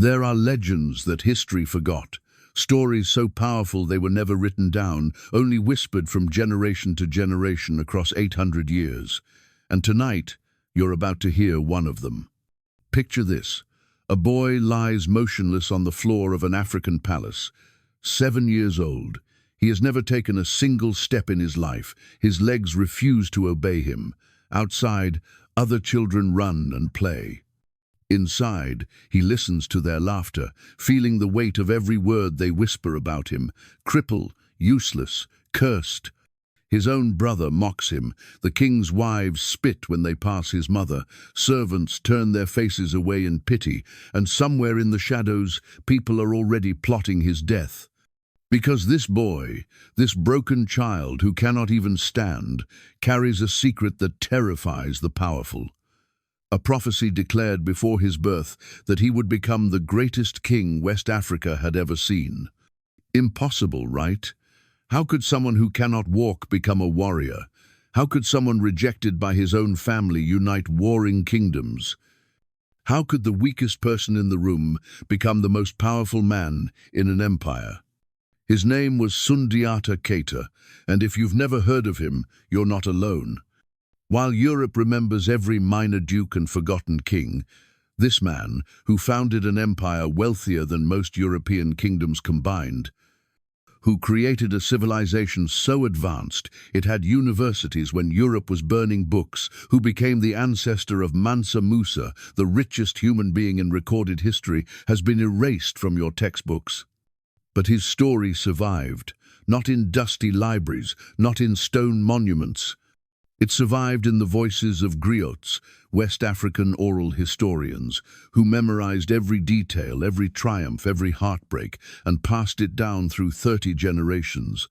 There are legends that history forgot, stories so powerful they were never written down, only whispered from generation to generation across 800 years. And tonight, you're about to hear one of them. Picture this. A boy lies motionless on the floor of an African palace, 7 years old. He has never taken a single step in his life. His legs refuse to obey him. Outside, other children run and play. Inside, he listens to their laughter, feeling the weight of every word they whisper about him. Crippled, useless, cursed. His own brother mocks him. The king's wives spit when they pass his mother. Servants turn their faces away in pity, and somewhere in the shadows, people are already plotting his death. Because this boy, this broken child who cannot even stand, carries a secret that terrifies the powerful. A prophecy declared before his birth that he would become the greatest king West Africa had ever seen. Impossible, right? How could someone who cannot walk become a warrior? How could someone rejected by his own family unite warring kingdoms? How could the weakest person in the room become the most powerful man in an empire? His name was Sundiata Keita, and if you've never heard of him, you're not alone. While Europe remembers every minor duke and forgotten king, this man, who founded an empire wealthier than most European kingdoms combined, who created a civilization so advanced it had universities when Europe was burning books, who became the ancestor of Mansa Musa, the richest human being in recorded history, has been erased from your textbooks. But his story survived, not in dusty libraries, not in stone monuments. It survived in the voices of Griots, West African oral historians, who memorized every detail, every triumph, every heartbreak, and passed it down through 30 generations.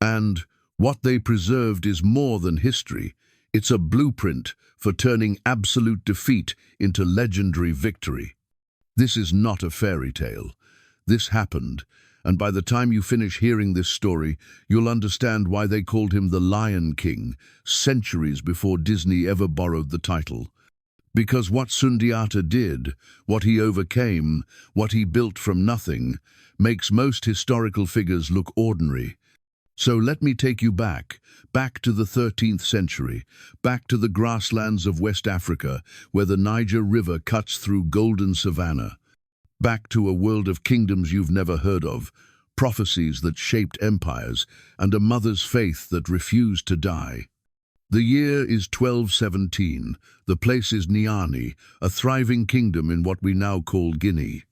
And what they preserved is more than history. It's a blueprint for turning absolute defeat into legendary victory. This is not a fairy tale. This happened, and by the time you finish hearing this story, you'll understand why they called him the Lion King, centuries before Disney ever borrowed the title. Because what Sundiata did, what he overcame, what he built from nothing, makes most historical figures look ordinary. So let me take you back to the 13th century, back to the grasslands of West Africa, where the Niger River cuts through golden savanna. Back to a world of kingdoms you've never heard of, prophecies that shaped empires, and a mother's faith that refused to die. The year is 1217. The place is Niani, a thriving kingdom in what we now call Guinea.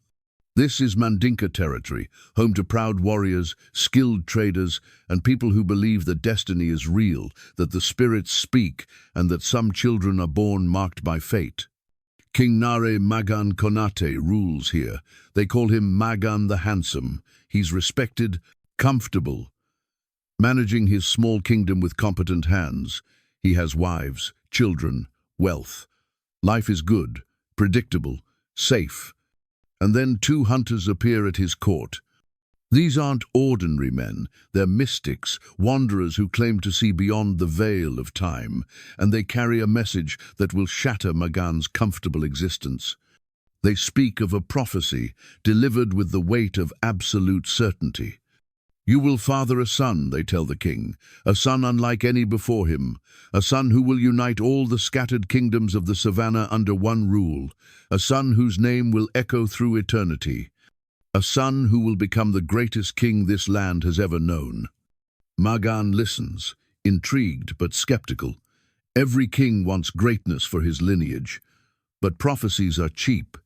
This is Mandinka territory, home to proud warriors, skilled traders, and people who believe that destiny is real, that the spirits speak, and that some children are born marked by fate. King Nare Magan Konate rules here. They call him Magan the Handsome. He's respected, comfortable, managing his small kingdom with competent hands. He has wives, children, wealth. Life is good, predictable, safe. And then 2 hunters appear at his court. These aren't ordinary men, they're mystics, wanderers who claim to see beyond the veil of time, and they carry a message that will shatter Magan's comfortable existence. They speak of a prophecy delivered with the weight of absolute certainty. You will father a son, they tell the king, a son unlike any before him, a son who will unite all the scattered kingdoms of the savannah under one rule, a son whose name will echo through eternity. A son who will become the greatest king this land has ever known. Magan listens, intrigued but skeptical. Every king wants greatness for his lineage, but prophecies are cheap.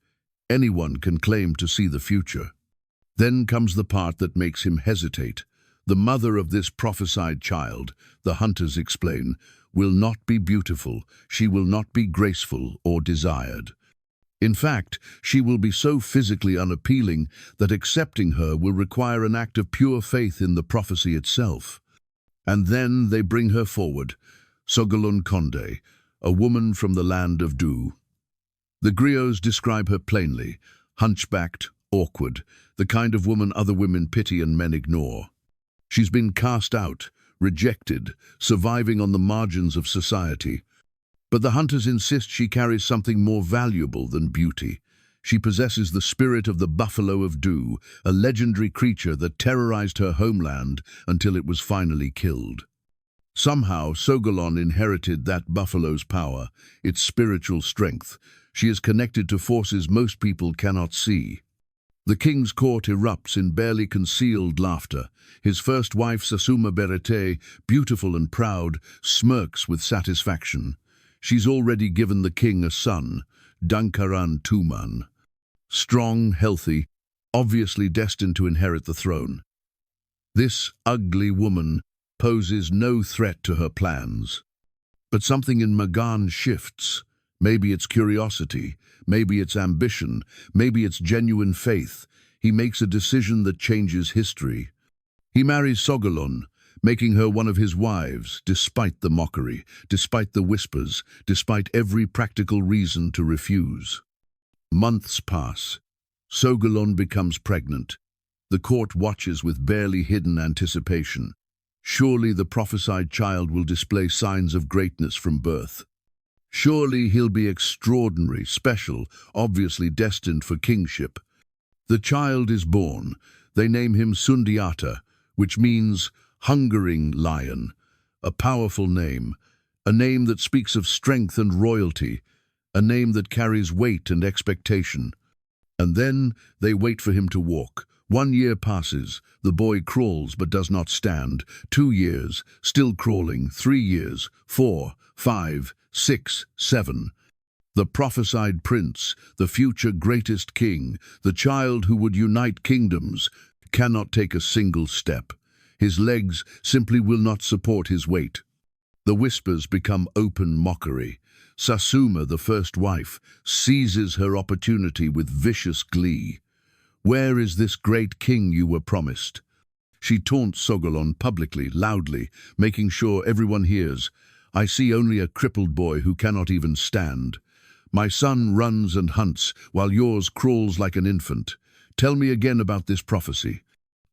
Anyone can claim to see the future. Then comes the part that makes him hesitate. The mother of this prophesied child, the hunters explain, will not be beautiful, she will not be graceful or desired. In fact, she will be so physically unappealing that accepting her will require an act of pure faith in the prophecy itself. And then they bring her forward, Sogolon Conde, a woman from the land of Du. The griots describe her plainly, hunchbacked, awkward, the kind of woman other women pity and men ignore. She's been cast out, rejected, surviving on the margins of society. But the hunters insist she carries something more valuable than beauty. She possesses the spirit of the Buffalo of Dew, a legendary creature that terrorized her homeland until it was finally killed. Somehow, Sogolon inherited that buffalo's power, its spiritual strength. She is connected to forces most people cannot see. The king's court erupts in barely concealed laughter. His first wife, Sasuma Berete, beautiful and proud, smirks with satisfaction. She's already given the king a son, Dankaran Tuman. Strong, healthy, obviously destined to inherit the throne. This ugly woman poses no threat to her plans. But something in Magan shifts. Maybe it's curiosity, maybe it's ambition, maybe it's genuine faith. He makes a decision that changes history. He marries Sogolon, making her one of his wives, despite the mockery, despite the whispers, despite every practical reason to refuse. Months pass. Sogolon becomes pregnant. The court watches with barely hidden anticipation. Surely the prophesied child will display signs of greatness from birth. Surely he'll be extraordinary, special, obviously destined for kingship. The child is born. They name him Sundiata, which means hungering lion, a powerful name, a name that speaks of strength and royalty, a name that carries weight and expectation. And then they wait for him to walk. 1 year passes. The boy crawls but does not stand. 2 years, still crawling. 3 years, 4, 5, 6, 7. The prophesied prince, the future greatest king, the child who would unite kingdoms, cannot take a single step. His legs simply will not support his weight. The whispers become open mockery. Sasuma, the first wife, seizes her opportunity with vicious glee. Where is this great king you were promised? She taunts Sogolon publicly, loudly, making sure everyone hears. I see only a crippled boy who cannot even stand. My son runs and hunts, while yours crawls like an infant. Tell me again about this prophecy.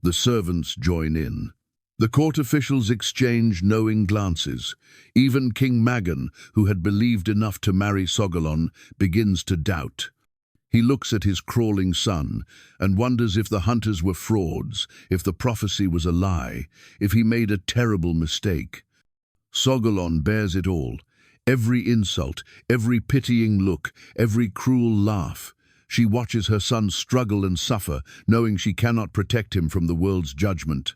The servants join in. The court officials exchange knowing glances. Even King Magan, who had believed enough to marry Sogolon, begins to doubt. He looks at his crawling son and wonders if the hunters were frauds, if the prophecy was a lie, if he made a terrible mistake. Sogolon bears it all. Every insult, every pitying look, every cruel laugh. She watches her son struggle and suffer, knowing she cannot protect him from the world's judgment.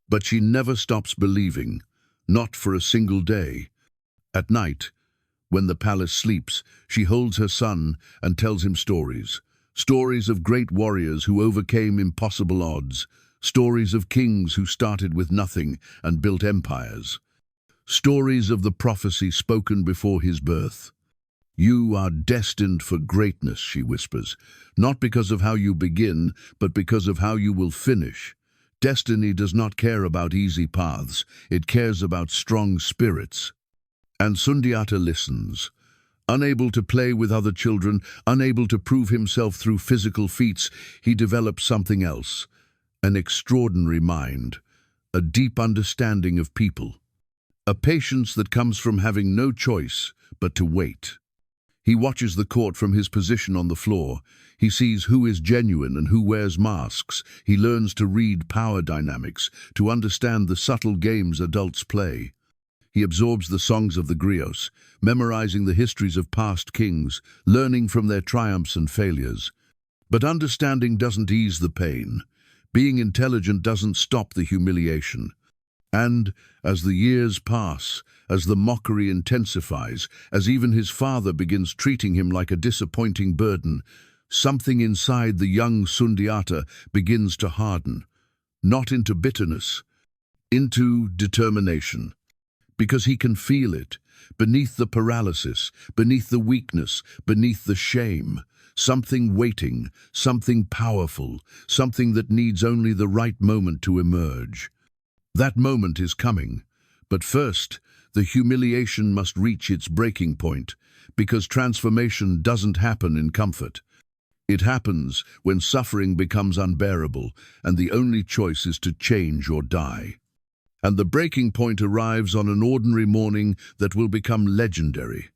But she never stops believing, not for a single day. At night, when the palace sleeps, she holds her son and tells him stories. Stories of great warriors who overcame impossible odds. Stories of kings who started with nothing and built empires. Stories of the prophecy spoken before his birth. You are destined for greatness, she whispers, not because of how you begin, but because of how you will finish. Destiny does not care about easy paths, it cares about strong spirits. And Sundiata listens. Unable to play with other children, unable to prove himself through physical feats, he develops something else. An extraordinary mind, a deep understanding of people. A patience that comes from having no choice but to wait. He watches the court from his position on the floor. He sees who is genuine and who wears masks. He learns to read power dynamics, to understand the subtle games adults play. He absorbs the songs of the Griots, memorizing the histories of past kings, learning from their triumphs and failures. But understanding doesn't ease the pain. Being intelligent doesn't stop the humiliation. And, as the years pass, as the mockery intensifies, as even his father begins treating him like a disappointing burden, something inside the young Sundiata begins to harden, not into bitterness, into determination. Because he can feel it, beneath the paralysis, beneath the weakness, beneath the shame. Something waiting, something powerful, something that needs only the right moment to emerge. That moment is coming, but first, the humiliation must reach its breaking point, because transformation doesn't happen in comfort. It happens when suffering becomes unbearable, and the only choice is to change or die. And the breaking point arrives on an ordinary morning that will become legendary.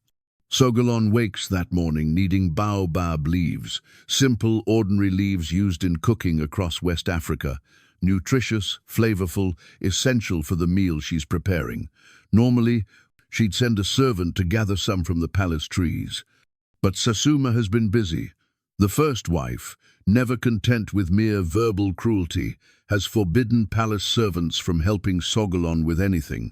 Sogolon wakes that morning needing baobab leaves, simple, ordinary leaves used in cooking across West Africa. Nutritious, flavorful, essential for the meal she's preparing. Normally, she'd send a servant to gather some from the palace trees. But Sasuma has been busy. The first wife, never content with mere verbal cruelty, has forbidden palace servants from helping Sogolon with anything.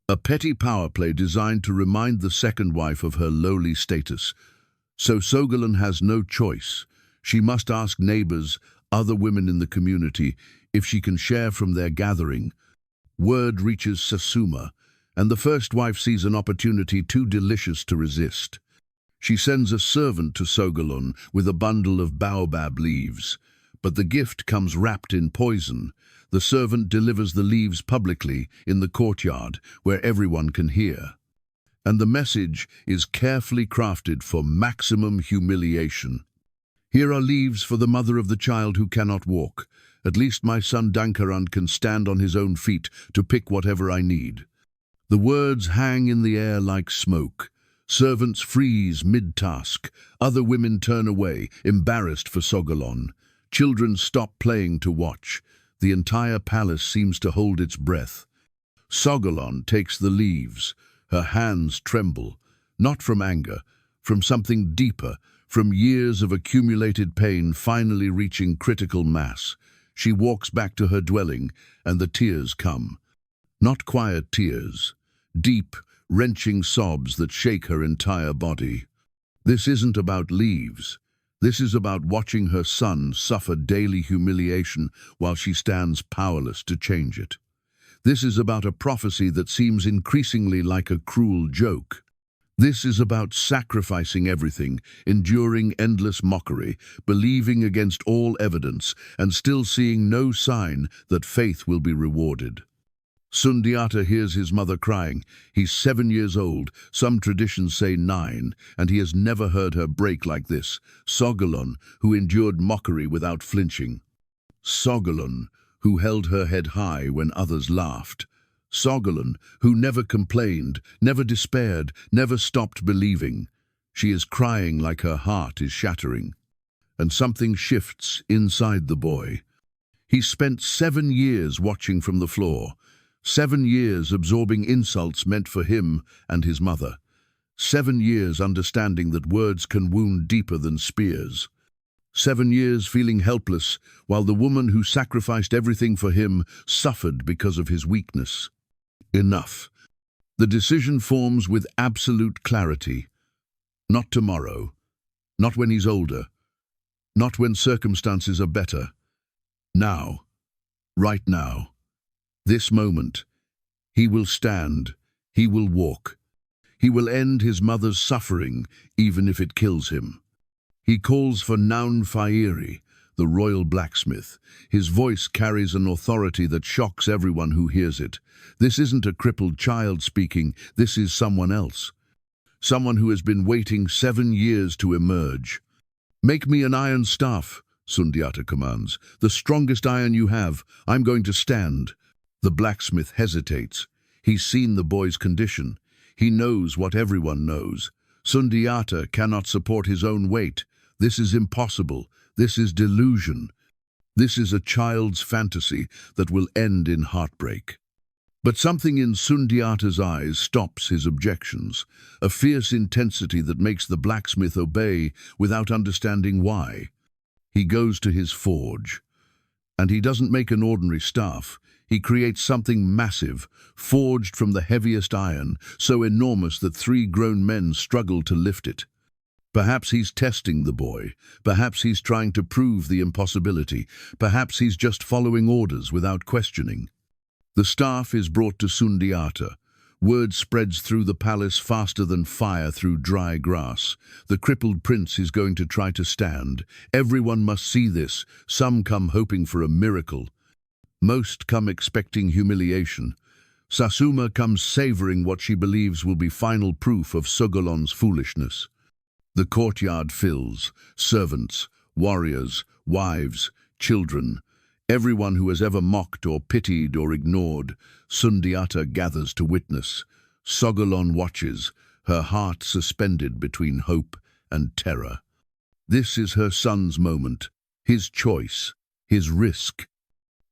A petty power play designed to remind the second wife of her lowly status. So Sogolon has no choice. She must ask neighbors, other women in the community, if she can share from their gathering. Word reaches Sasuma, and the first wife sees an opportunity too delicious to resist. She sends a servant to Sogolon with a bundle of baobab leaves, but the gift comes wrapped in poison. The servant delivers the leaves publicly in the courtyard where everyone can hear. And the message is carefully crafted for maximum humiliation. Here are leaves for the mother of the child who cannot walk. At least my son Dankaran can stand on his own feet to pick whatever I need. The words hang in the air like smoke. Servants freeze mid-task. Other women turn away, embarrassed for Sogolon. Children stop playing to watch. The entire palace seems to hold its breath. Sogolon takes the leaves. Her hands tremble, not from anger, from something deeper, from years of accumulated pain finally reaching critical mass. She walks back to her dwelling, and the tears come. Not quiet tears, deep, wrenching sobs that shake her entire body. This isn't about leaves. This is about watching her son suffer daily humiliation while she stands powerless to change it. This is about a prophecy that seems increasingly like a cruel joke. This is about sacrificing everything, enduring endless mockery, believing against all evidence, and still seeing no sign that faith will be rewarded. Sundiata hears his mother crying. He's 7 years old, some traditions say 9, and he has never heard her break like this. Sogolon, who endured mockery without flinching. Sogolon, who held her head high when others laughed. Sogolon, who never complained, never despaired, never stopped believing. She is crying like her heart is shattering. And something shifts inside the boy. He spent 7 years watching from the floor. 7 years absorbing insults meant for him and his mother. 7 years understanding that words can wound deeper than spears. 7 years feeling helpless while the woman who sacrificed everything for him suffered because of his weakness. Enough. The decision forms with absolute clarity. Not tomorrow. Not when he's older. Not when circumstances are better. Now. Right now. This moment. He will stand. He will walk. He will end his mother's suffering, even if it kills him. He calls for Naun Fairi, the royal blacksmith. His voice carries an authority that shocks everyone who hears it. This isn't a crippled child speaking, this is someone else. Someone who has been waiting 7 years to emerge. "Make me an iron staff," Sundiata commands. "The strongest iron you have. I'm going to stand." The blacksmith hesitates. He's seen the boy's condition. He knows what everyone knows. Sundiata cannot support his own weight. This is impossible. This is delusion. This is a child's fantasy that will end in heartbreak. But something in Sundiata's eyes stops his objections, a fierce intensity that makes the blacksmith obey without understanding why. He goes to his forge, and he doesn't make an ordinary staff. He creates something massive, forged from the heaviest iron, so enormous that 3 grown men struggle to lift it. Perhaps he's testing the boy. Perhaps he's trying to prove the impossibility. Perhaps he's just following orders without questioning. The staff is brought to Sundiata. Word spreads through the palace faster than fire through dry grass. The crippled prince is going to try to stand. Everyone must see this. Some come hoping for a miracle. Most come expecting humiliation. Sasuma comes savoring what she believes will be final proof of Sogolon's foolishness. The courtyard fills. Servants, warriors, wives, children. Everyone who has ever mocked or pitied or ignored, Sundiata gathers to witness. Sogolon watches, her heart suspended between hope and terror. This is her son's moment, his choice, his risk.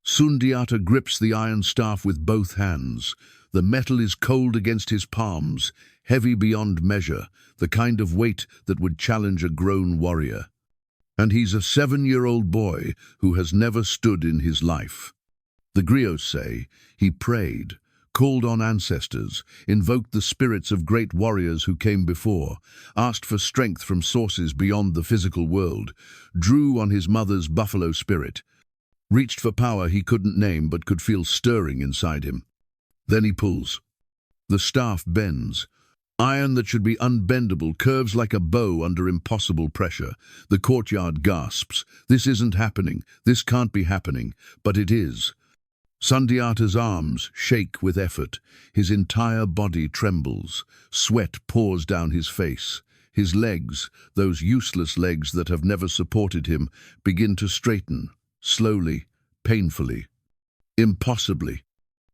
Sundiata grips the iron staff with both hands. The metal is cold against his palms, heavy beyond measure, the kind of weight that would challenge a grown warrior. And he's a 7-year-old boy who has never stood in his life. The Griots say he prayed, called on ancestors, invoked the spirits of great warriors who came before, asked for strength from sources beyond the physical world, drew on his mother's buffalo spirit, reached for power he couldn't name but could feel stirring inside him. Then he pulls. The staff bends. Iron that should be unbendable curves like a bow under impossible pressure. The courtyard gasps. This isn't happening. This can't be happening. But it is. Sundiata's arms shake with effort. His entire body trembles. Sweat pours down his face. His legs, those useless legs that have never supported him, begin to straighten, slowly, painfully, impossibly.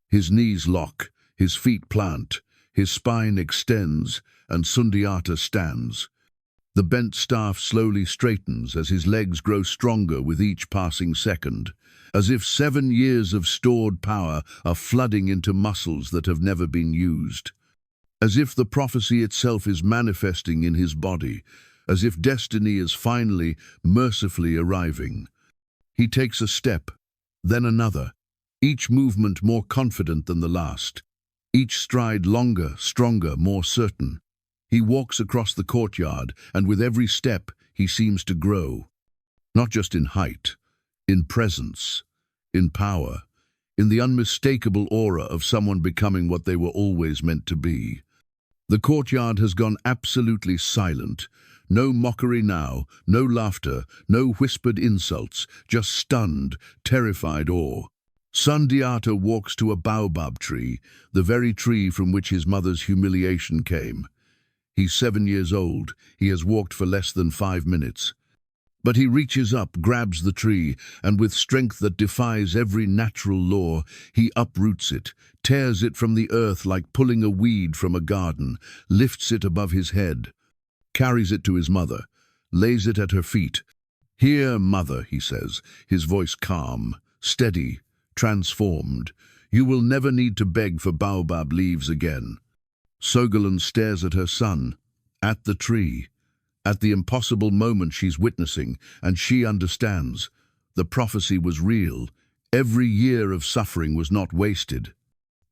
His knees lock, his feet plant, his spine extends, and Sundiata stands. The bent staff slowly straightens as his legs grow stronger with each passing second, as if 7 years of stored power are flooding into muscles that have never been used. As if the prophecy itself is manifesting in his body, as if destiny is finally, mercifully arriving. He takes a step, then another, each movement more confident than the last, each stride longer, stronger, more certain. He walks across the courtyard, and with every step he seems to grow. Not just in height, in presence, in power, in the unmistakable aura of someone becoming what they were always meant to be. The courtyard has gone absolutely silent. No mockery now, no laughter, no whispered insults, just stunned, terrified awe. Sundiata walks to a baobab tree, the very tree from which his mother's humiliation came. He's 7 years old. He has walked for less than 5 minutes. But he reaches up, grabs the tree, and with strength that defies every natural law, he uproots it, tears it from the earth like pulling a weed from a garden, lifts it above his head, carries it to his mother, lays it at her feet. "Here, mother," he says, his voice calm, steady, transformed. "You will never need to beg for baobab leaves again." Sogolon stares at her son, at the tree, at the impossible moment she's witnessing, and she understands. The prophecy was real. Every year of suffering was not wasted.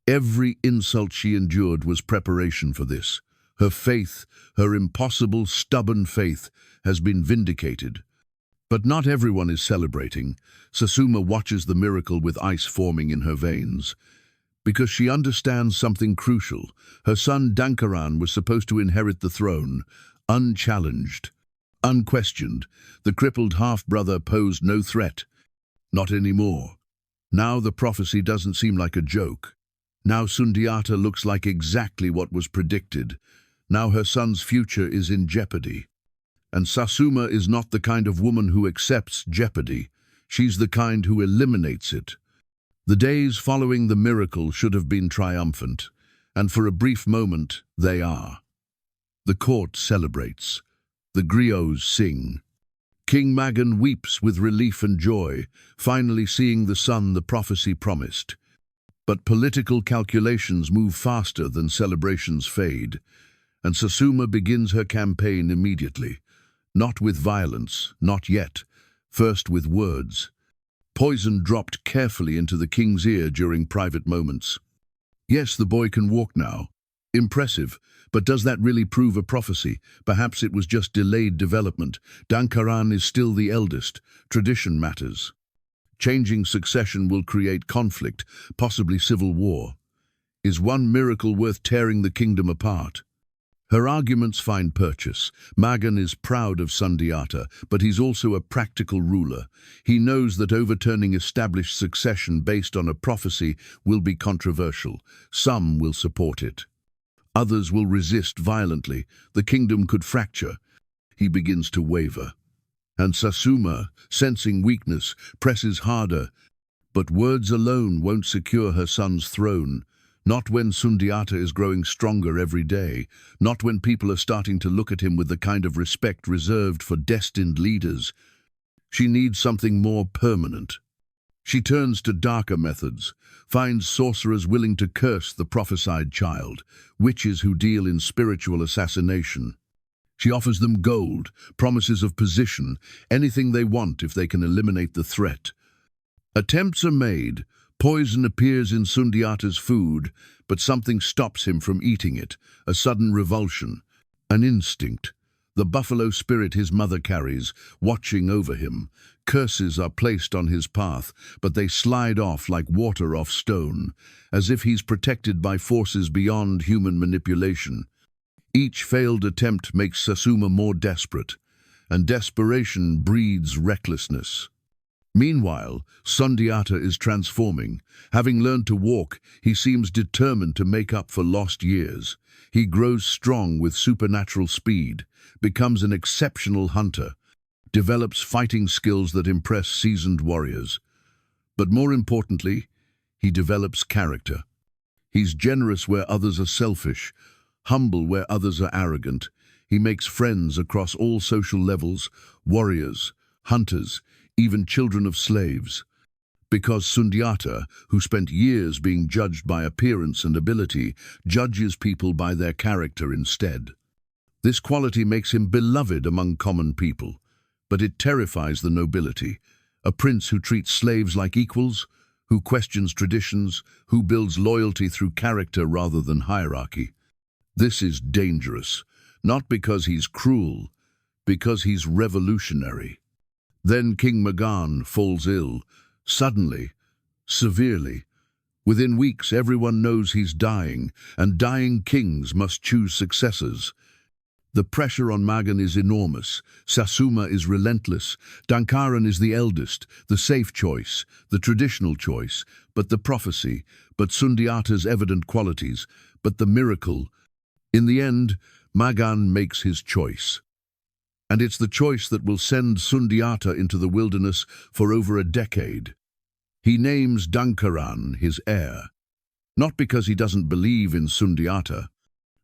Every insult she endured was preparation for this. Her faith, her impossible, stubborn faith, has been vindicated. But not everyone is celebrating. Sasuma watches the miracle with ice forming in her veins. Because she understands something crucial. Her son Dankaran was supposed to inherit the throne, unchallenged, unquestioned. The crippled half-brother posed no threat. Not anymore. Now the prophecy doesn't seem like a joke. Now Sundiata looks like exactly what was predicted. Now her son's future is in jeopardy. And Sasuma is not the kind of woman who accepts jeopardy. She's the kind who eliminates it. The days following the miracle should have been triumphant, and for a brief moment they are. The court celebrates. The griots sing. King Magan weeps with relief and joy, finally seeing the son the prophecy promised. But political calculations move faster than celebrations fade, and Sasuma begins her campaign immediately. Not with violence, not yet. First with words. Poison dropped carefully into the king's ear during private moments. Yes, the boy can walk now. Impressive, but does that really prove a prophecy? Perhaps it was just delayed development. Dankaran is still the eldest. Tradition matters. Changing succession will create conflict, possibly civil war. Is one miracle worth tearing the kingdom apart? Her arguments find purchase. Magan is proud of Sundiata, but he's also a practical ruler. He knows that overturning established succession based on a prophecy will be controversial. Some will support it. Others will resist violently. The kingdom could fracture. He begins to waver. And Sasuma, sensing weakness, presses harder. But words alone won't secure her son's throne. Not when Sundiata is growing stronger every day, not when people are starting to look at him with the kind of respect reserved for destined leaders. She needs something more permanent. She turns to darker methods, finds sorcerers willing to curse the prophesied child, witches who deal in spiritual assassination. She offers them gold, promises of position, anything they want if they can eliminate the threat. Attempts are made. Poison appears in Sundiata's food, but something stops him from eating it, a sudden revulsion, an instinct. The buffalo spirit his mother carries, watching over him. Curses are placed on his path, but they slide off like water off stone, as if he's protected by forces beyond human manipulation. Each failed attempt makes Sasuma more desperate, and desperation breeds recklessness. Meanwhile, Sundiata is transforming. Having learned to walk, he seems determined to make up for lost years. He grows strong with supernatural speed, becomes an exceptional hunter, develops fighting skills that impress seasoned warriors. But more importantly, he develops character. He's generous where others are selfish, humble where others are arrogant. He makes friends across all social levels, warriors, hunters, even children of slaves. Because Sundiata, who spent years being judged by appearance and ability, judges people by their character instead. This quality makes him beloved among common people, but it terrifies the nobility. A prince who treats slaves like equals, who questions traditions, who builds loyalty through character rather than hierarchy. This is dangerous, not because he's cruel, because he's revolutionary. Then King Magan falls ill, suddenly, severely. Within weeks, everyone knows he's dying, and dying kings must choose successors. The pressure on Magan is enormous. Sasuma is relentless. Dankaran is the eldest, the safe choice, the traditional choice, but the prophecy, but Sundiata's evident qualities, but the miracle. In the end, Magan makes his choice. And it's the choice that will send Sundiata into the wilderness for over a decade. He names Dankaran his heir, not because he doesn't believe in Sundiata,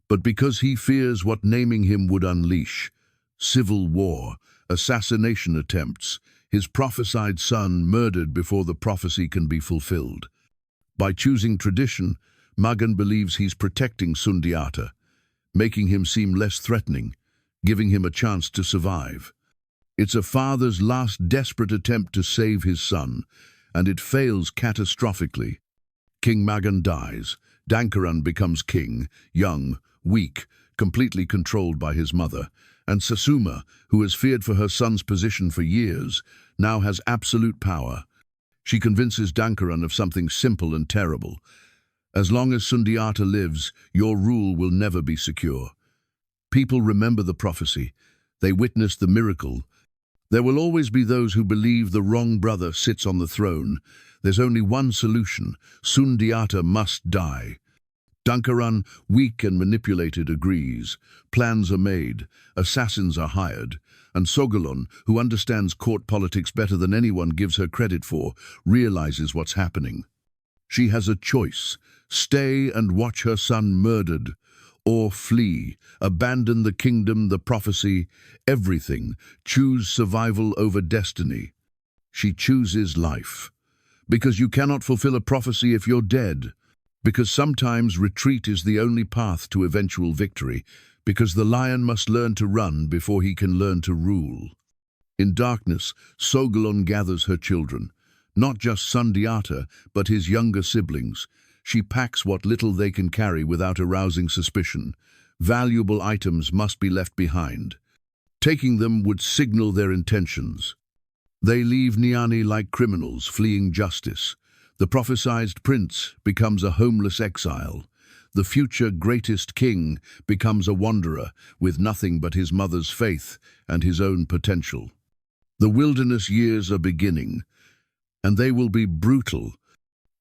but because he fears what naming him would unleash. Civil war, assassination attempts, his prophesied son murdered before the prophecy can be fulfilled. By choosing tradition, Magan believes he's protecting Sundiata, making him seem less threatening, giving him a chance to survive. It's a father's last desperate attempt to save his son, and it fails catastrophically. King Magan dies. Dankaran becomes king, young, weak, completely controlled by his mother, and Sasuma, who has feared for her son's position for years, now has absolute power. She convinces Dankaran of something simple and terrible. As long as Sundiata lives, your rule will never be secure. People remember the prophecy. They witness the miracle. There will always be those who believe the wrong brother sits on the throne. There's only one solution. Sundiata must die. Dankaran, weak and manipulated, agrees. Plans are made. Assassins are hired. And Sogolon, who understands court politics better than anyone gives her credit for, realizes what's happening. She has a choice. Stay and watch her son murdered, or flee, abandon the kingdom, the prophecy, everything, choose survival over destiny. She chooses life. Because you cannot fulfill a prophecy if you're dead. Because sometimes retreat is the only path to eventual victory. Because the lion must learn to run before he can learn to rule. In darkness, Sogolon gathers her children. Not just Sundiata, but his younger siblings. She packs what little they can carry without arousing suspicion. Valuable items must be left behind. Taking them would signal their intentions. They leave Niani like criminals fleeing justice. The prophesied prince becomes a homeless exile. The future greatest king becomes a wanderer with nothing but his mother's faith and his own potential. The wilderness years are beginning, and they will be brutal.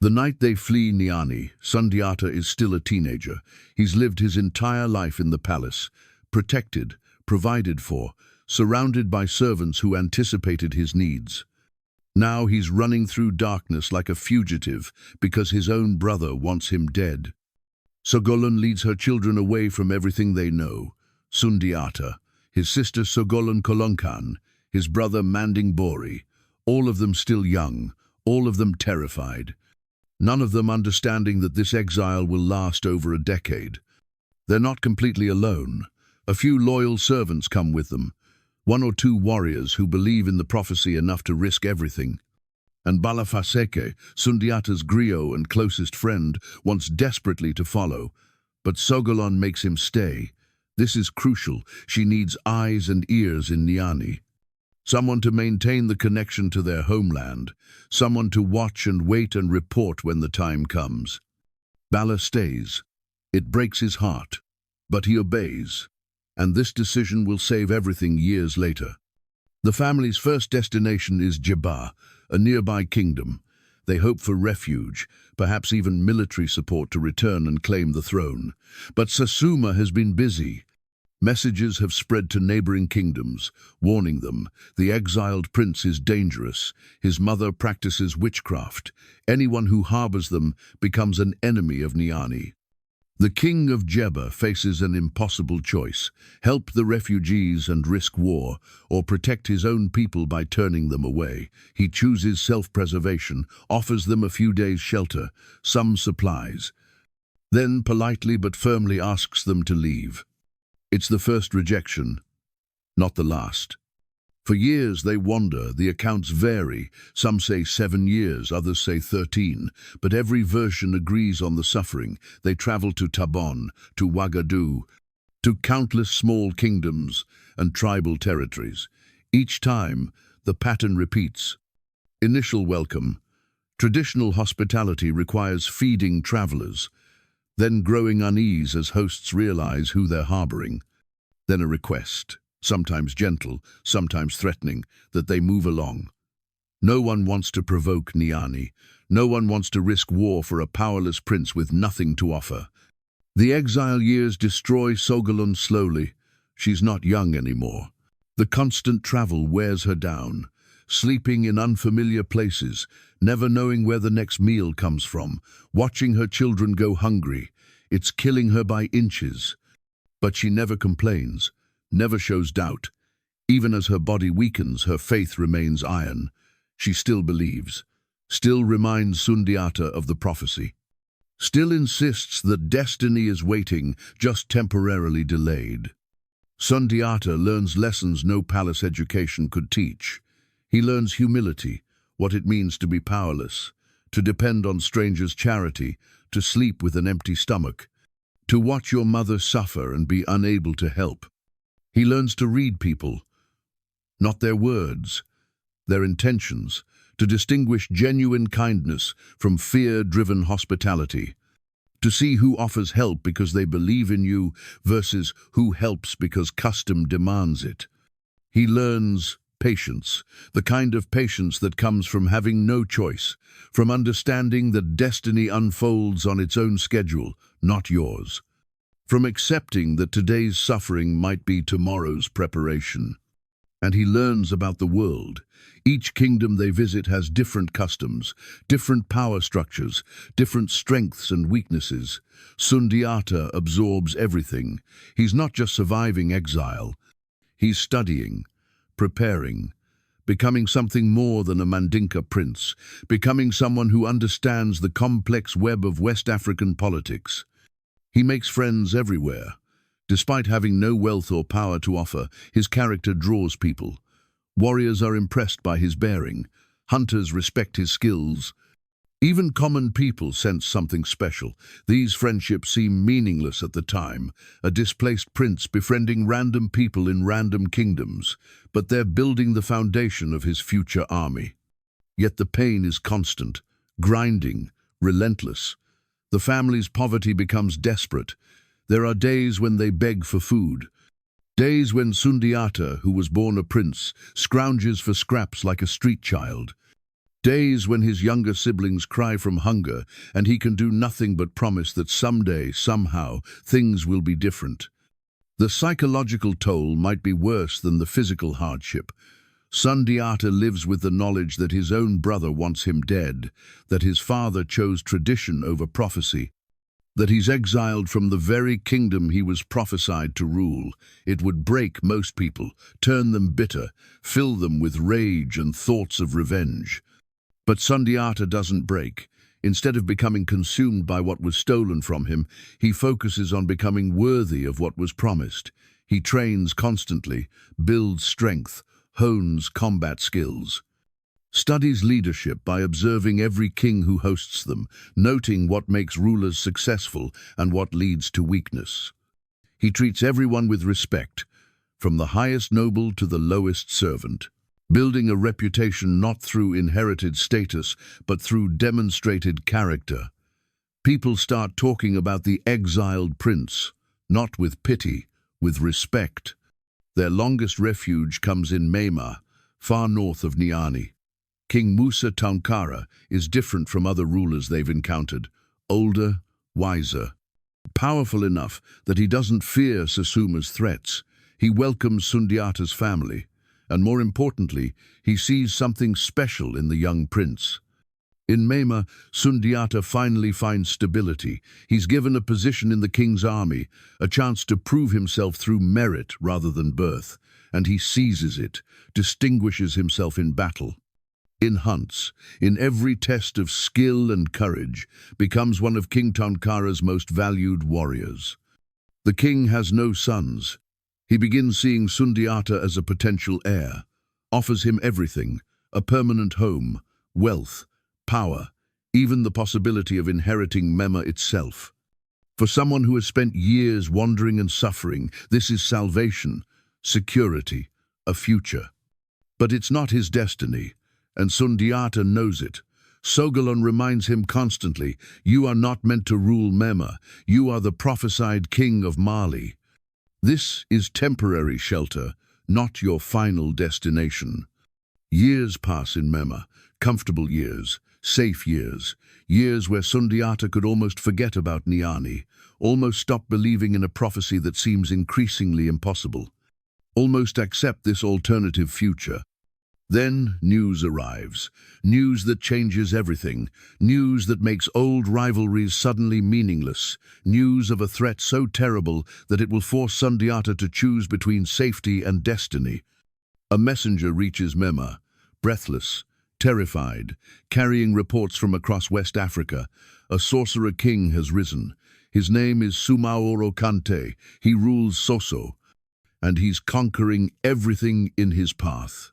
The night they flee Niani, Sundiata is still a teenager. He's lived his entire life in the palace, protected, provided for, surrounded by servants who anticipated his needs. Now he's running through darkness like a fugitive because his own brother wants him dead. Sogolon leads her children away from everything they know. Sundiata, his sister Sogolon Kolonkan, his brother Manding Bori, all of them still young, all of them terrified. None of them understanding that this exile will last over a decade. They're not completely alone. A few loyal servants come with them, one or two warriors who believe in the prophecy enough to risk everything. And Balafaseke, Sundiata's griot and closest friend, wants desperately to follow. But Sogolon makes him stay. This is crucial. She needs eyes and ears in Niani. Someone to maintain the connection to their homeland. Someone to watch and wait and report when the time comes. Bala stays. It breaks his heart. But he obeys. And this decision will save everything years later. The family's first destination is Jeopardy, a nearby kingdom. They hope for refuge, perhaps even military support to return and claim the throne. But Sasuma has been busy. Messages have spread to neighboring kingdoms, warning them the exiled prince is dangerous. His mother practices witchcraft. Anyone who harbors them becomes an enemy of Niani. The king of Jeopardy faces an impossible choice: help the refugees and risk war, or protect his own people by turning them away. He chooses self-preservation, offers them a few days' shelter, some supplies, then politely but firmly asks them to leave. It's the first rejection, not the last. For years they wander, the accounts vary. Some say 7 years, others say 13, but every version agrees on the suffering. They travel to Tabon, to Ouagadougou, to countless small kingdoms and tribal territories. Each time, the pattern repeats. Initial welcome. Traditional hospitality requires feeding travelers. Then growing unease as hosts realize who they're harboring. Then a request, sometimes gentle, sometimes threatening, that they move along. No one wants to provoke Niani. No one wants to risk war for a powerless prince with nothing to offer. The exile years destroy Sogolon slowly. She's not young anymore. The constant travel wears her down. Sleeping in unfamiliar places, never knowing where the next meal comes from, watching her children go hungry. It's killing her by inches. But she never complains, never shows doubt. Even as her body weakens, her faith remains iron. She still believes, still reminds Sundiata of the prophecy, still insists that destiny is waiting, just temporarily delayed. Sundiata learns lessons no palace education could teach. He learns humility, what it means to be powerless, to depend on strangers' charity, to sleep with an empty stomach, to watch your mother suffer and be unable to help. He learns to read people, not their words, their intentions, to distinguish genuine kindness from fear-driven hospitality, to see who offers help because they believe in you versus who helps because custom demands it. He learns patience, the kind of patience that comes from having no choice, from understanding that destiny unfolds on its own schedule, not yours, from accepting that today's suffering might be tomorrow's preparation. And he learns about the world. Each kingdom they visit has different customs, different power structures, different strengths and weaknesses. Sundiata absorbs everything. He's not just surviving exile. He's studying, preparing, becoming something more than a Mandinka prince, becoming someone who understands the complex web of West African politics. He makes friends everywhere. Despite having no wealth or power to offer, his character draws people. Warriors are impressed by his bearing. Hunters respect his skills. Even common people sense something special. These friendships seem meaningless at the time, a displaced prince befriending random people in random kingdoms, but they're building the foundation of his future army. Yet the pain is constant, grinding, relentless. The family's poverty becomes desperate. There are days when they beg for food. Days when Sundiata, who was born a prince, scrounges for scraps like a street child. Days when his younger siblings cry from hunger and he can do nothing but promise that someday, somehow, things will be different. The psychological toll might be worse than the physical hardship. Sundiata lives with the knowledge that his own brother wants him dead, that his father chose tradition over prophecy, that he's exiled from the very kingdom he was prophesied to rule. It would break most people, turn them bitter, fill them with rage and thoughts of revenge. But Sundiata doesn't break. Instead of becoming consumed by what was stolen from him, he focuses on becoming worthy of what was promised. He trains constantly, builds strength, hones combat skills. Studies leadership by observing every king who hosts them, noting what makes rulers successful and what leads to weakness. He treats everyone with respect, from the highest noble to the lowest servant, building a reputation not through inherited status, but through demonstrated character. People start talking about the exiled prince, not with pity, with respect. Their longest refuge comes in Mema, far north of Niani. King Musa Taunkara is different from other rulers they've encountered, older, wiser, powerful enough that he doesn't fear Susuma's threats. He welcomes Sundiata's family, and more importantly, he sees something special in the young prince. In Mema, Sundiata finally finds stability. He's given a position in the king's army, a chance to prove himself through merit rather than birth, and he seizes it, distinguishes himself in battle. In hunts, in every test of skill and courage, becomes one of King Taunkara's most valued warriors. The king has no sons. He begins seeing Sundiata as a potential heir, offers him everything, a permanent home, wealth, power, even the possibility of inheriting Mema itself. For someone who has spent years wandering and suffering, this is salvation, security, a future. But it's not his destiny, and Sundiata knows it. Sogolon reminds him constantly, "You are not meant to rule Mema. You are the prophesied king of Mali. This is temporary shelter, not your final destination." Years pass in Mema, comfortable years, safe years, years where Sundiata could almost forget about Niani, almost stop believing in a prophecy that seems increasingly impossible, almost accept this alternative future. Then news arrives, news that changes everything, news that makes old rivalries suddenly meaningless, news of a threat so terrible that it will force Sundiata to choose between safety and destiny. A messenger reaches Mema, breathless, terrified, carrying reports from across West Africa. A sorcerer king has risen. His name is Sumaoro Kante. He rules Soso, and he's conquering everything in his path.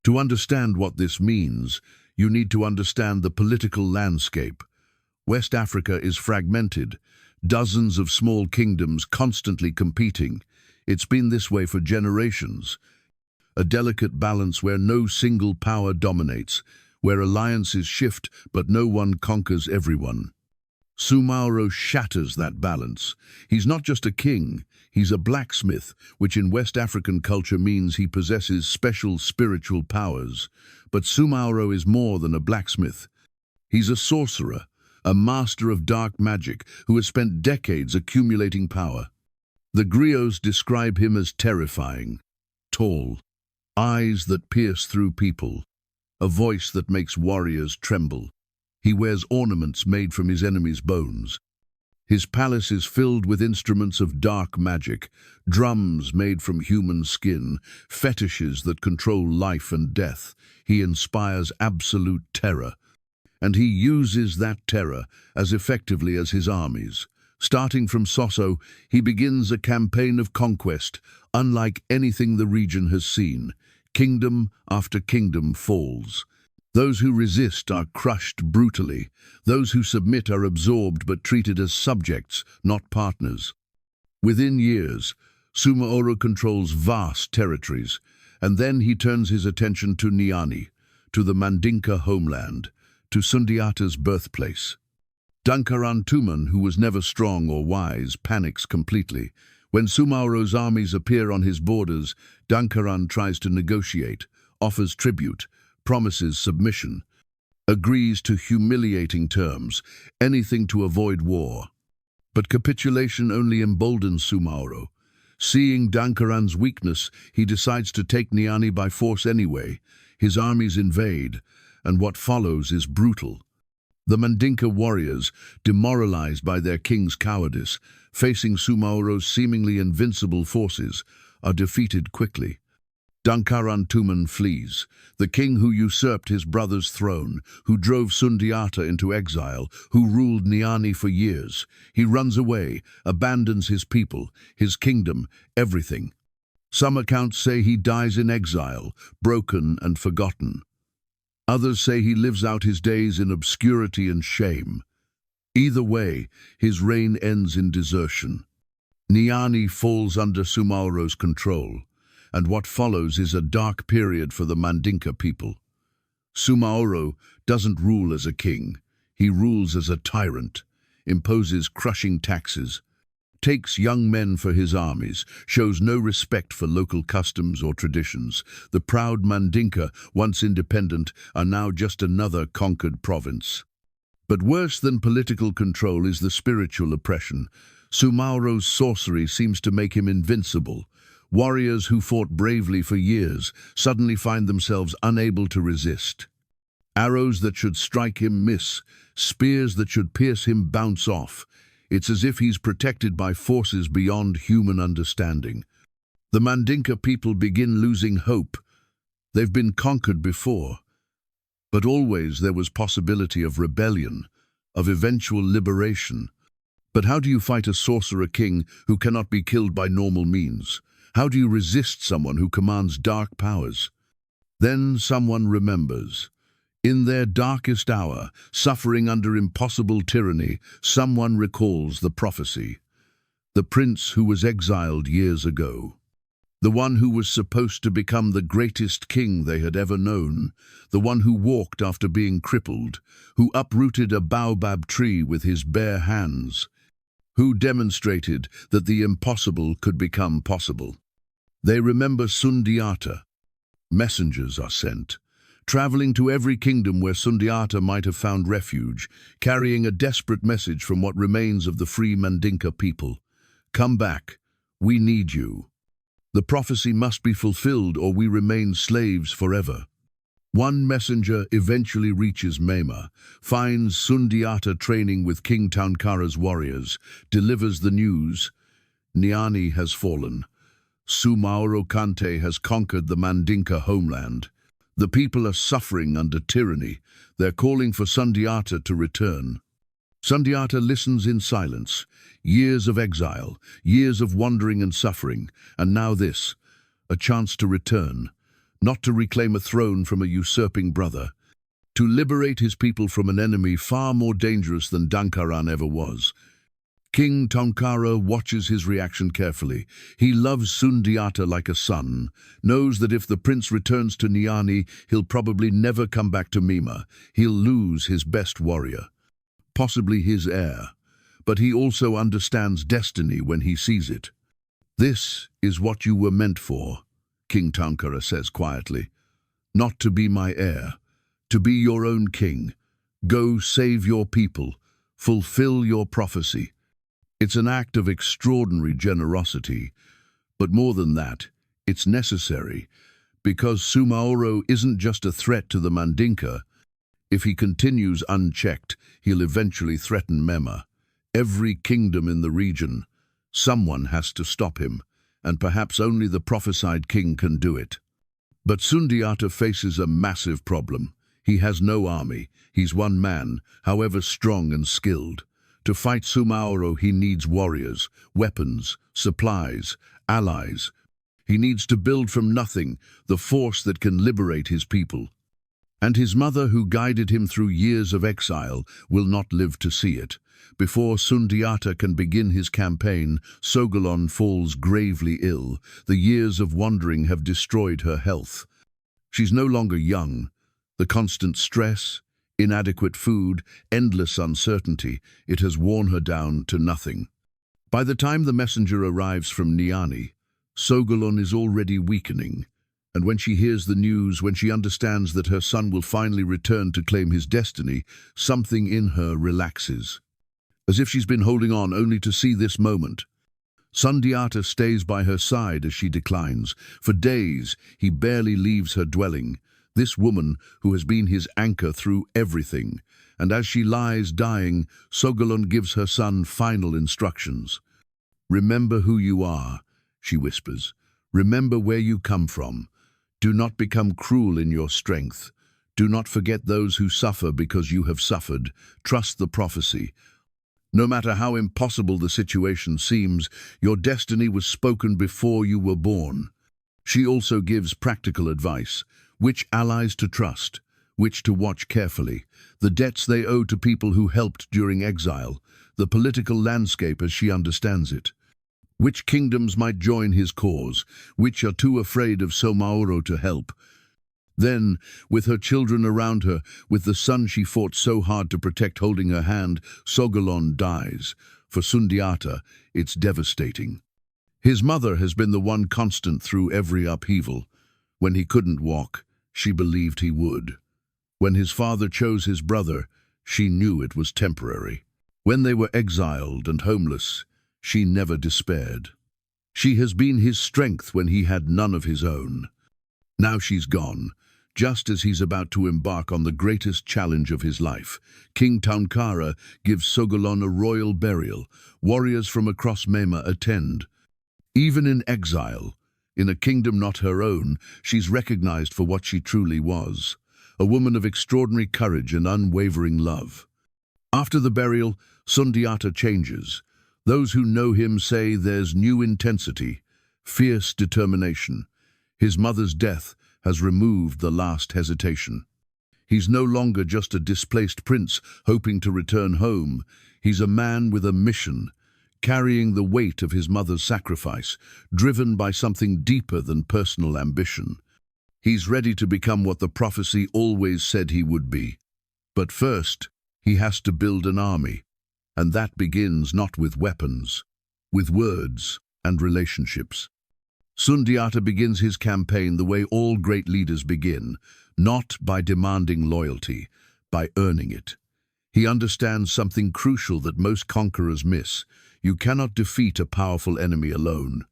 To understand what this means, you need to understand the political landscape. West Africa is fragmented, dozens of small kingdoms constantly competing. It's been this way for generations. A delicate balance where no single power dominates, where alliances shift but no one conquers everyone. Sumaoro shatters that balance. He's not just a king, he's a blacksmith, which in West African culture means he possesses special spiritual powers. But Sumaoro is more than a blacksmith. He's a sorcerer, a master of dark magic who has spent decades accumulating power. The Griots describe him as terrifying, tall, eyes that pierce through people, a voice that makes warriors tremble. He wears ornaments made from his enemies' bones. His palace is filled with instruments of dark magic, drums made from human skin, fetishes that control life and death. He inspires absolute terror, and he uses that terror as effectively as his armies. Starting from Soso, he begins a campaign of conquest, unlike anything the region has seen. Kingdom after kingdom falls. Those who resist are crushed brutally. Those who submit are absorbed but treated as subjects, not partners. Within years, Sumaoro controls vast territories, and then he turns his attention to Niani, to the Mandinka homeland, to Sundiata's birthplace. Dankaran Tuman, who was never strong or wise, panics completely. When Sumaoro's armies appear on his borders, Dankaran tries to negotiate, offers tribute, promises submission, agrees to humiliating terms, anything to avoid war. But capitulation only emboldens Sumaoro. Seeing Dankaran's weakness, he decides to take Niani by force anyway. His armies invade, and what follows is brutal. The Mandinka warriors, demoralized by their king's cowardice, facing Sumaoro's seemingly invincible forces, are defeated quickly. Dankaran Tuman flees, the king who usurped his brother's throne, who drove Sundiata into exile, who ruled Niani for years. He runs away, abandons his people, his kingdom, everything. Some accounts say he dies in exile, broken and forgotten. Others say he lives out his days in obscurity and shame. Either way, his reign ends in desertion. Niani falls under Sumaoro's control, and what follows is a dark period for the Mandinka people. Sumaoro doesn't rule as a king. He rules as a tyrant, imposes crushing taxes, takes young men for his armies, shows no respect for local customs or traditions. The proud Mandinka, once independent, are now just another conquered province. But worse than political control is the spiritual oppression. Sumaoro's sorcery seems to make him invincible. Warriors who fought bravely for years suddenly find themselves unable to resist. Arrows that should strike him miss, spears that should pierce him bounce off. It's as if he's protected by forces beyond human understanding. The Mandinka people begin losing hope. They've been conquered before. But always there was possibility of rebellion, of eventual liberation. But how do you fight a sorcerer king who cannot be killed by normal means? How do you resist someone who commands dark powers? Then someone remembers. In their darkest hour, suffering under impossible tyranny, someone recalls the prophecy. The prince who was exiled years ago. The one who was supposed to become the greatest king they had ever known. The one who walked after being crippled. Who uprooted a baobab tree with his bare hands. Who demonstrated that the impossible could become possible. They remember Sundiata. Messengers are sent, traveling to every kingdom where Sundiata might have found refuge, carrying a desperate message from what remains of the free Mandinka people. Come back, we need you. The prophecy must be fulfilled or we remain slaves forever. One messenger eventually reaches Mema, finds Sundiata training with King Tankara's warriors, delivers the news. Niani has fallen. Sumaoro Kante has conquered the Mandinka homeland. The people are suffering under tyranny. They're calling for Sundiata to return. Sundiata listens in silence. Years of exile, years of wandering and suffering, and now this, a chance to return, not to reclaim a throne from a usurping brother, to liberate his people from an enemy far more dangerous than Dankaran ever was. King Tankara watches his reaction carefully. He loves Sundiata like a son, knows that if the prince returns to Niani, he'll probably never come back to Mema. He'll lose his best warrior, possibly his heir. But he also understands destiny when he sees it. This is what you were meant for, King Tankara says quietly. Not to be my heir, to be your own king. Go save your people, fulfill your prophecy. It's an act of extraordinary generosity, but more than that, it's necessary, because Sumaoro isn't just a threat to the Mandinka. If he continues unchecked, he'll eventually threaten Mema, every kingdom in the region. Someone has to stop him, and perhaps only the prophesied king can do it. But Sundiata faces a massive problem. He has no army. He's one man, however strong and skilled. To fight Sumaoro, he needs warriors, weapons, supplies, allies. He needs to build from nothing the force that can liberate his people. And his mother, who guided him through years of exile, will not live to see it. Before Sundiata can begin his campaign, Sogolon falls gravely ill. The years of wandering have destroyed her health. She's no longer young. The constant stress, inadequate food, endless uncertainty, it has worn her down to nothing. By the time the messenger arrives from Niani, Sogolon is already weakening. And when she hears the news, when she understands that her son will finally return to claim his destiny, something in her relaxes. As if she's been holding on only to see this moment. Sundiata stays by her side as she declines. For days, he barely leaves her dwelling. This woman, who has been his anchor through everything, and as she lies dying, Sogolon gives her son final instructions. "Remember who you are," she whispers. "Remember where you come from. Do not become cruel in your strength. Do not forget those who suffer because you have suffered. Trust the prophecy. No matter how impossible the situation seems, your destiny was spoken before you were born." She also gives practical advice: which allies to trust, which to watch carefully, the debts they owe to people who helped during exile, the political landscape as she understands it. Which kingdoms might join his cause, which are too afraid of Somaoro to help. Then, with her children around her, with the son she fought so hard to protect holding her hand, Sogolon dies. For Sundiata, it's devastating. His mother has been the one constant through every upheaval. When he couldn't walk, she believed he would. When his father chose his brother, she knew it was temporary. When they were exiled and homeless, she never despaired. She has been his strength when he had none of his own. Now she's gone, just as he's about to embark on the greatest challenge of his life. King Taunkara gives Sogolon a royal burial. Warriors from across Mema attend. Even in exile, in a kingdom not her own, she's recognized for what she truly was, a woman of extraordinary courage and unwavering love. After the burial, Sundiata changes. Those who know him say there's new intensity, fierce determination. His mother's death has removed the last hesitation. He's no longer just a displaced prince hoping to return home. He's a man with a mission, carrying the weight of his mother's sacrifice, driven by something deeper than personal ambition. He's ready to become what the prophecy always said he would be. But first, he has to build an army, and that begins not with weapons, with words and relationships. Sundiata begins his campaign the way all great leaders begin, not by demanding loyalty, by earning it. He understands something crucial that most conquerors miss. You cannot defeat a powerful enemy alone.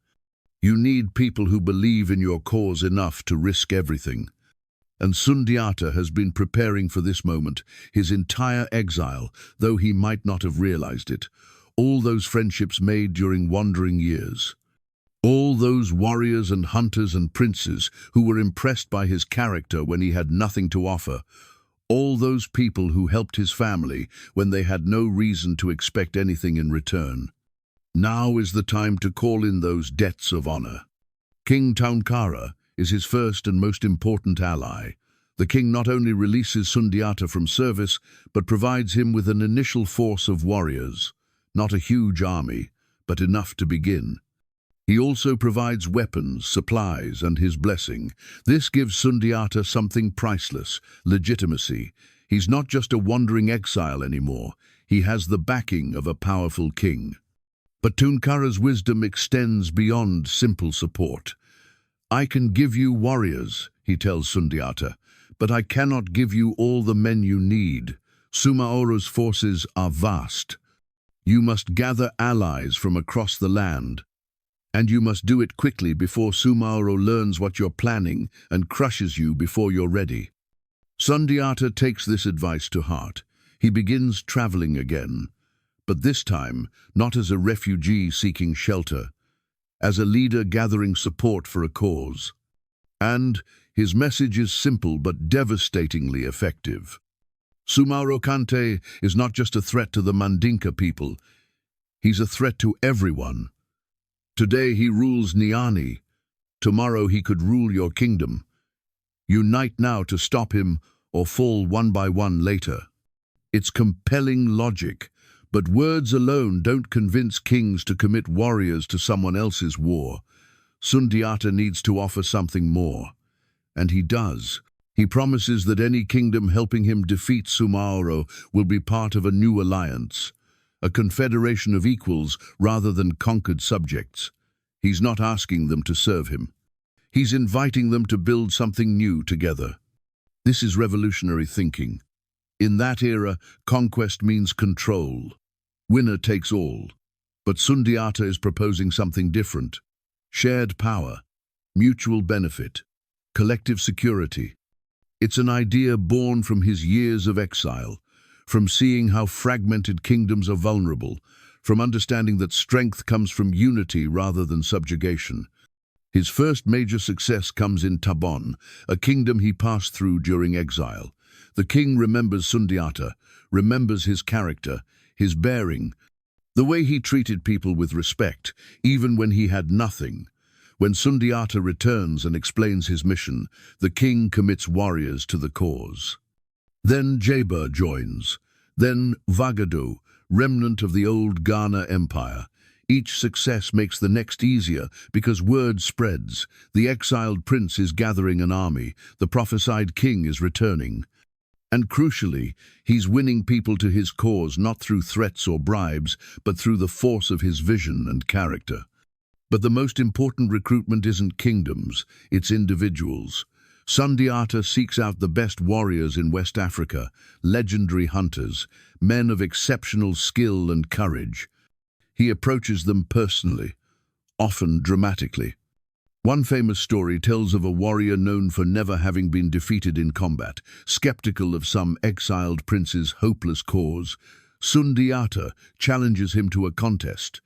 You need people who believe in your cause enough to risk everything. And Sundiata has been preparing for this moment, his entire exile, though he might not have realized it. All those friendships made during wandering years. All those warriors and hunters and princes who were impressed by his character when he had nothing to offer. All those people who helped his family when they had no reason to expect anything in return. Now is the time to call in those debts of honor. King Taunkara is his first and most important ally. The king not only releases Sundiata from service, but provides him with an initial force of warriors. Not a huge army, but enough to begin. He also provides weapons, supplies, and his blessing. This gives Sundiata something priceless: legitimacy. He's not just a wandering exile anymore. He has the backing of a powerful king. But Taunkara's wisdom extends beyond simple support. "I can give you warriors," he tells Sundiata, "but I cannot give you all the men you need. Somaoro's forces are vast. You must gather allies from across the land. And you must do it quickly before Somaoro learns what you're planning and crushes you before you're ready." Sundiata takes this advice to heart. He begins traveling again, but this time not as a refugee seeking shelter, as a leader gathering support for a cause. And his message is simple but devastatingly effective. Somaoro Kante is not just a threat to the Mandinka people, he's a threat to everyone. Today he rules Niani. Tomorrow he could rule your kingdom. Unite now to stop him or fall one by one later. It's compelling logic, but words alone don't convince kings to commit warriors to someone else's war. Sundiata needs to offer something more. And he does. He promises that any kingdom helping him defeat Somaoro will be part of a new alliance. A confederation of equals rather than conquered subjects. He's not asking them to serve him. He's inviting them to build something new together. This is revolutionary thinking. In that era, conquest means control. Winner takes all. But Sundiata is proposing something different. Shared power, mutual benefit, collective security. It's an idea born from his years of exile. from seeing how fragmented kingdoms are vulnerable, from understanding that strength comes from unity rather than subjugation. His first major success comes in Tabon, a kingdom he passed through during exile. The king remembers Sundiata, remembers his character, his bearing, the way he treated people with respect, even when he had nothing. When Sundiata returns and explains his mission, the king commits warriors to the cause. Then Jeopardy joins, then Vagado, remnant of the old Ghana Empire. Each success makes the next easier because word spreads. The exiled prince is gathering an army, the prophesied king is returning. And crucially, he's winning people to his cause not through threats or bribes, but through the force of his vision and character. But the most important recruitment isn't kingdoms, it's individuals. Sundiata seeks out the best warriors in West Africa, legendary hunters, men of exceptional skill and courage. He approaches them personally, often dramatically. One famous story tells of a warrior known for never having been defeated in combat, skeptical of some exiled prince's hopeless cause. Sundiata challenges him to a contest.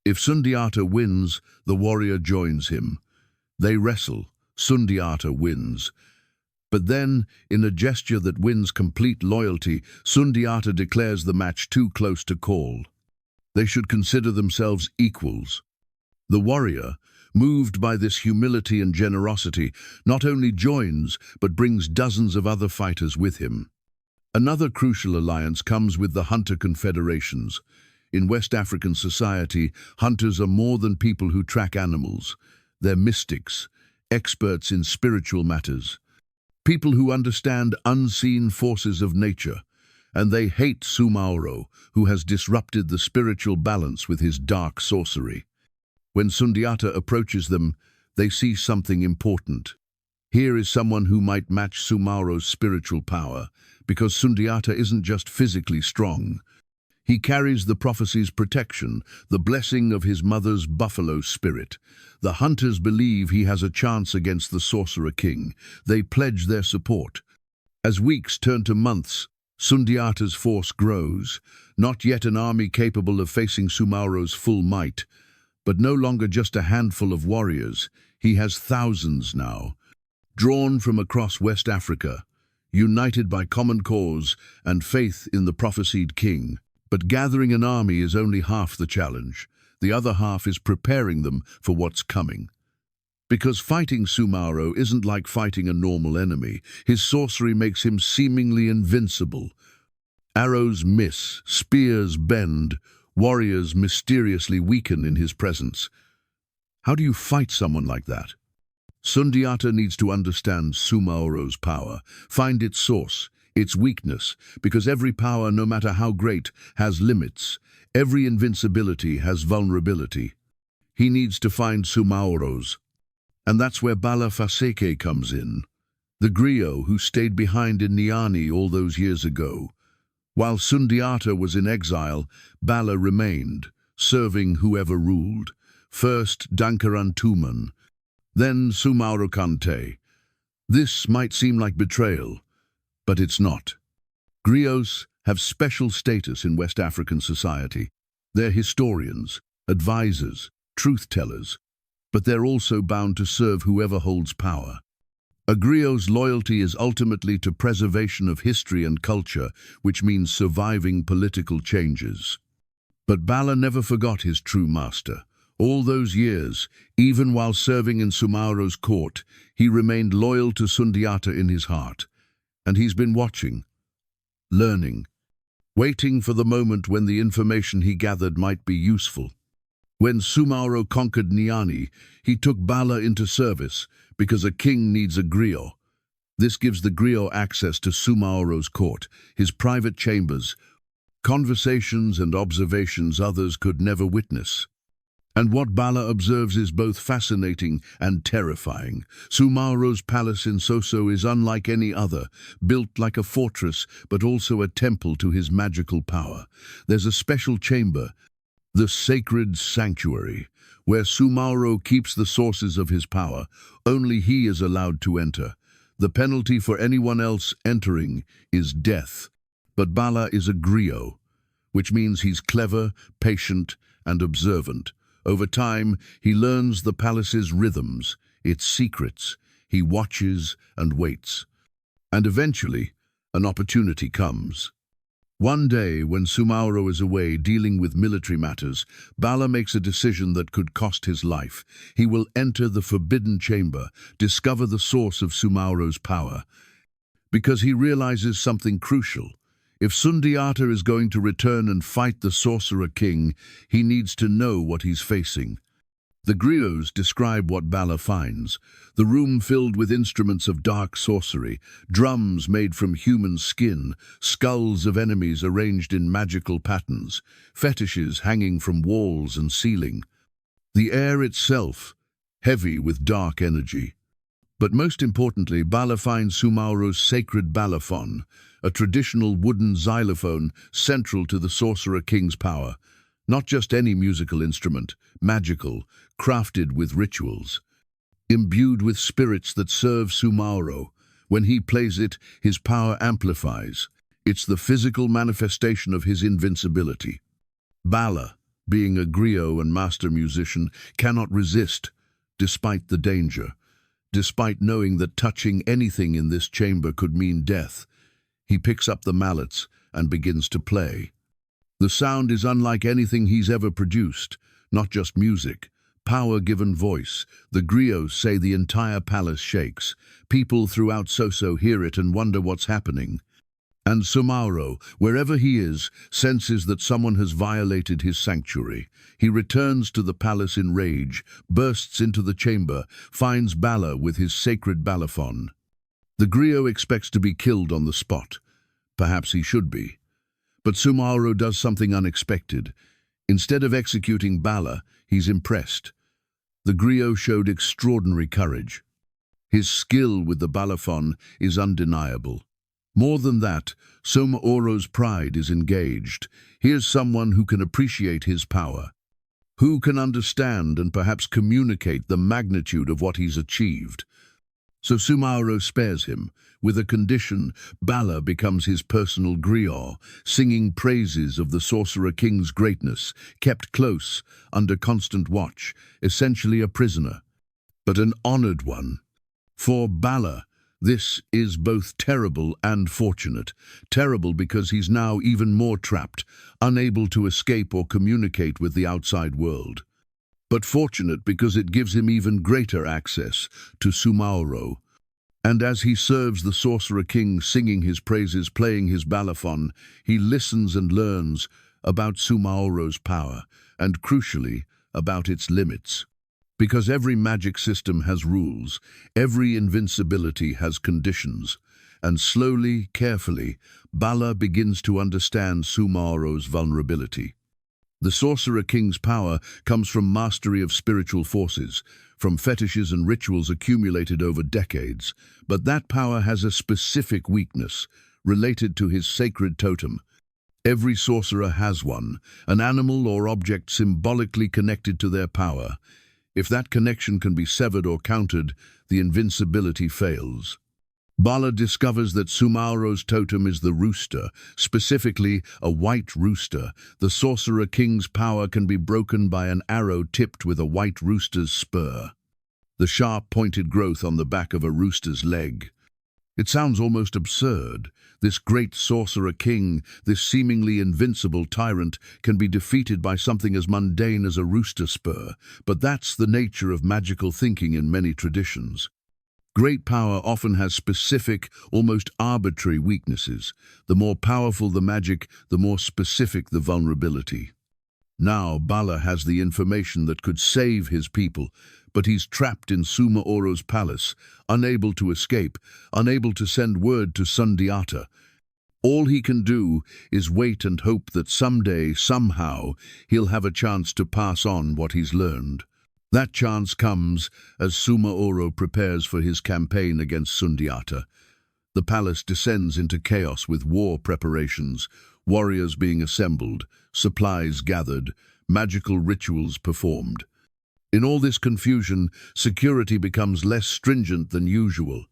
If Sundiata wins, the warrior joins him. They wrestle. Sundiata wins. But then, in a gesture that wins complete loyalty, Sundiata declares the match too close to call. They should consider themselves equals. The warrior, moved by this humility and generosity, not only joins, but brings dozens of other fighters with him. Another crucial alliance comes with the hunter confederations. In West African society, hunters are more than people who track animals. They're mystics, experts in spiritual matters, people who understand unseen forces of nature, and they hate Sumaoro, who has disrupted the spiritual balance with his dark sorcery. When Sundiata approaches them, they see something important. Here is someone who might match Sumaoro's spiritual power, because Sundiata isn't just physically strong. He carries the prophecy's protection, the blessing of his mother's buffalo spirit. The hunters believe he has a chance against the sorcerer king. They pledge their support. As weeks turn to months, Sundiata's force grows, not yet an army capable of facing Sumaoro's full might, but no longer just a handful of warriors. He has thousands now, drawn from across West Africa, united by common cause and faith in the prophesied king. But gathering an army is only half the challenge. The other half is preparing them for what's coming. Because fighting Sumaoro isn't like fighting a normal enemy. His sorcery makes him seemingly invincible. Arrows miss, spears bend, warriors mysteriously weaken in his presence. How do you fight someone like that? Sundiata needs to understand Sumaoro's power, find its source, its weakness, because every power, no matter how great, has limits. Every invincibility has vulnerability. He needs to find Sumaoro's. And that's where Bala Faseke comes in, the griot who stayed behind in Niani all those years ago. While Sundiata was in exile, Bala remained, serving whoever ruled. First Dankaran Tuman, then Sumaoro Kante. This might seem like betrayal, but it's not. Griots have special status in West African society. They're historians, advisors, truth-tellers, but they're also bound to serve whoever holds power. A griot's loyalty is ultimately to preservation of history and culture, which means surviving political changes. But Bala never forgot his true master. All those years, even while serving in Sumaoro's court, he remained loyal to Sundiata in his heart. And he's been watching, learning, waiting for the moment when the information he gathered might be useful. When Sumaoro conquered Niani, he took Bala into service because a king needs a griot. This gives the griot access to Sumaoro's court, his private chambers, conversations and observations others could never witness. And what Bala observes is both fascinating and terrifying. Sumaoro's palace in Soso is unlike any other, built like a fortress, but also a temple to his magical power. There's a special chamber, the sacred sanctuary, where Sumaoro keeps the sources of his power. Only he is allowed to enter. The penalty for anyone else entering is death. But Bala is a griot, which means he's clever, patient, and observant. Over time, he learns the palace's rhythms, its secrets. He watches and waits. And eventually, an opportunity comes. One day, when Sumaoro is away dealing with military matters, Bala makes a decision that could cost his life. He will enter the forbidden chamber, discover the source of Sumaoro's power, because he realizes something crucial. If Sundiata is going to return and fight the sorcerer king, he needs to know what he's facing. The griots describe what Bala finds: the room filled with instruments of dark sorcery, drums made from human skin, skulls of enemies arranged in magical patterns, fetishes hanging from walls and ceiling. The air itself, heavy with dark energy. But most importantly, Bala finds Sumaoro's sacred balafon, a traditional wooden xylophone central to the sorcerer king's power. Not just any musical instrument, magical, crafted with rituals. Imbued with spirits that serve Sumaoro. When he plays it, his power amplifies. It's the physical manifestation of his invincibility. Bala, being a griot and master musician, cannot resist, despite the danger. Despite knowing that touching anything in this chamber could mean death, he picks up the mallets and begins to play. The sound is unlike anything he's ever produced, not just music, power given voice. The griots say the entire palace shakes. People throughout Soso hear it and wonder what's happening. And Sumaoro, wherever he is, senses that someone has violated his sanctuary. He returns to the palace in rage, bursts into the chamber, finds Bala with his sacred balafon. The griot expects to be killed on the spot. Perhaps he should be. But Sumaoro does something unexpected. Instead of executing Bala, he's impressed. The griot showed extraordinary courage. His skill with the balafon is undeniable. More than that, Sumaoro's pride is engaged. Here's someone who can appreciate his power, who can understand and perhaps communicate the magnitude of what he's achieved. So Sumaoro spares him. With a condition, Bala becomes his personal griot, singing praises of the sorcerer king's greatness, kept close, under constant watch, essentially a prisoner, but an honored one. For Bala, this is both terrible and fortunate. Terrible because he's now even more trapped, unable to escape or communicate with the outside world. But fortunate because it gives him even greater access to Sumaoro. And as he serves the sorcerer king, singing his praises, playing his balafon, he listens and learns about Sumaoro's power, and crucially, about its limits. Because every magic system has rules, every invincibility has conditions, and slowly, carefully, Bala begins to understand Sumaoro's vulnerability. The sorcerer king's power comes from mastery of spiritual forces, from fetishes and rituals accumulated over decades, but that power has a specific weakness, related to his sacred totem. Every sorcerer has one, an animal or object symbolically connected to their power. If that connection can be severed or countered, the invincibility fails. Bala discovers that Sumaoro's totem is the rooster, specifically a white rooster. The sorcerer king's power can be broken by an arrow tipped with a white rooster's spur, the sharp pointed growth on the back of a rooster's leg. It sounds almost absurd. This great sorcerer king, this seemingly invincible tyrant, can be defeated by something as mundane as a rooster spur. But that's the nature of magical thinking in many traditions. Great power often has specific, almost arbitrary weaknesses. The more powerful the magic, the more specific the vulnerability. Now Bala has the information that could save his people, but he's trapped in Sumaoro's palace, unable to escape, unable to send word to Sundiata. All he can do is wait and hope that someday, somehow, he'll have a chance to pass on what he's learned. That chance comes as Sumaoro prepares for his campaign against Sundiata. The palace descends into chaos with war preparations, warriors being assembled, supplies gathered, magical rituals performed. In all this confusion, security becomes less stringent than usual.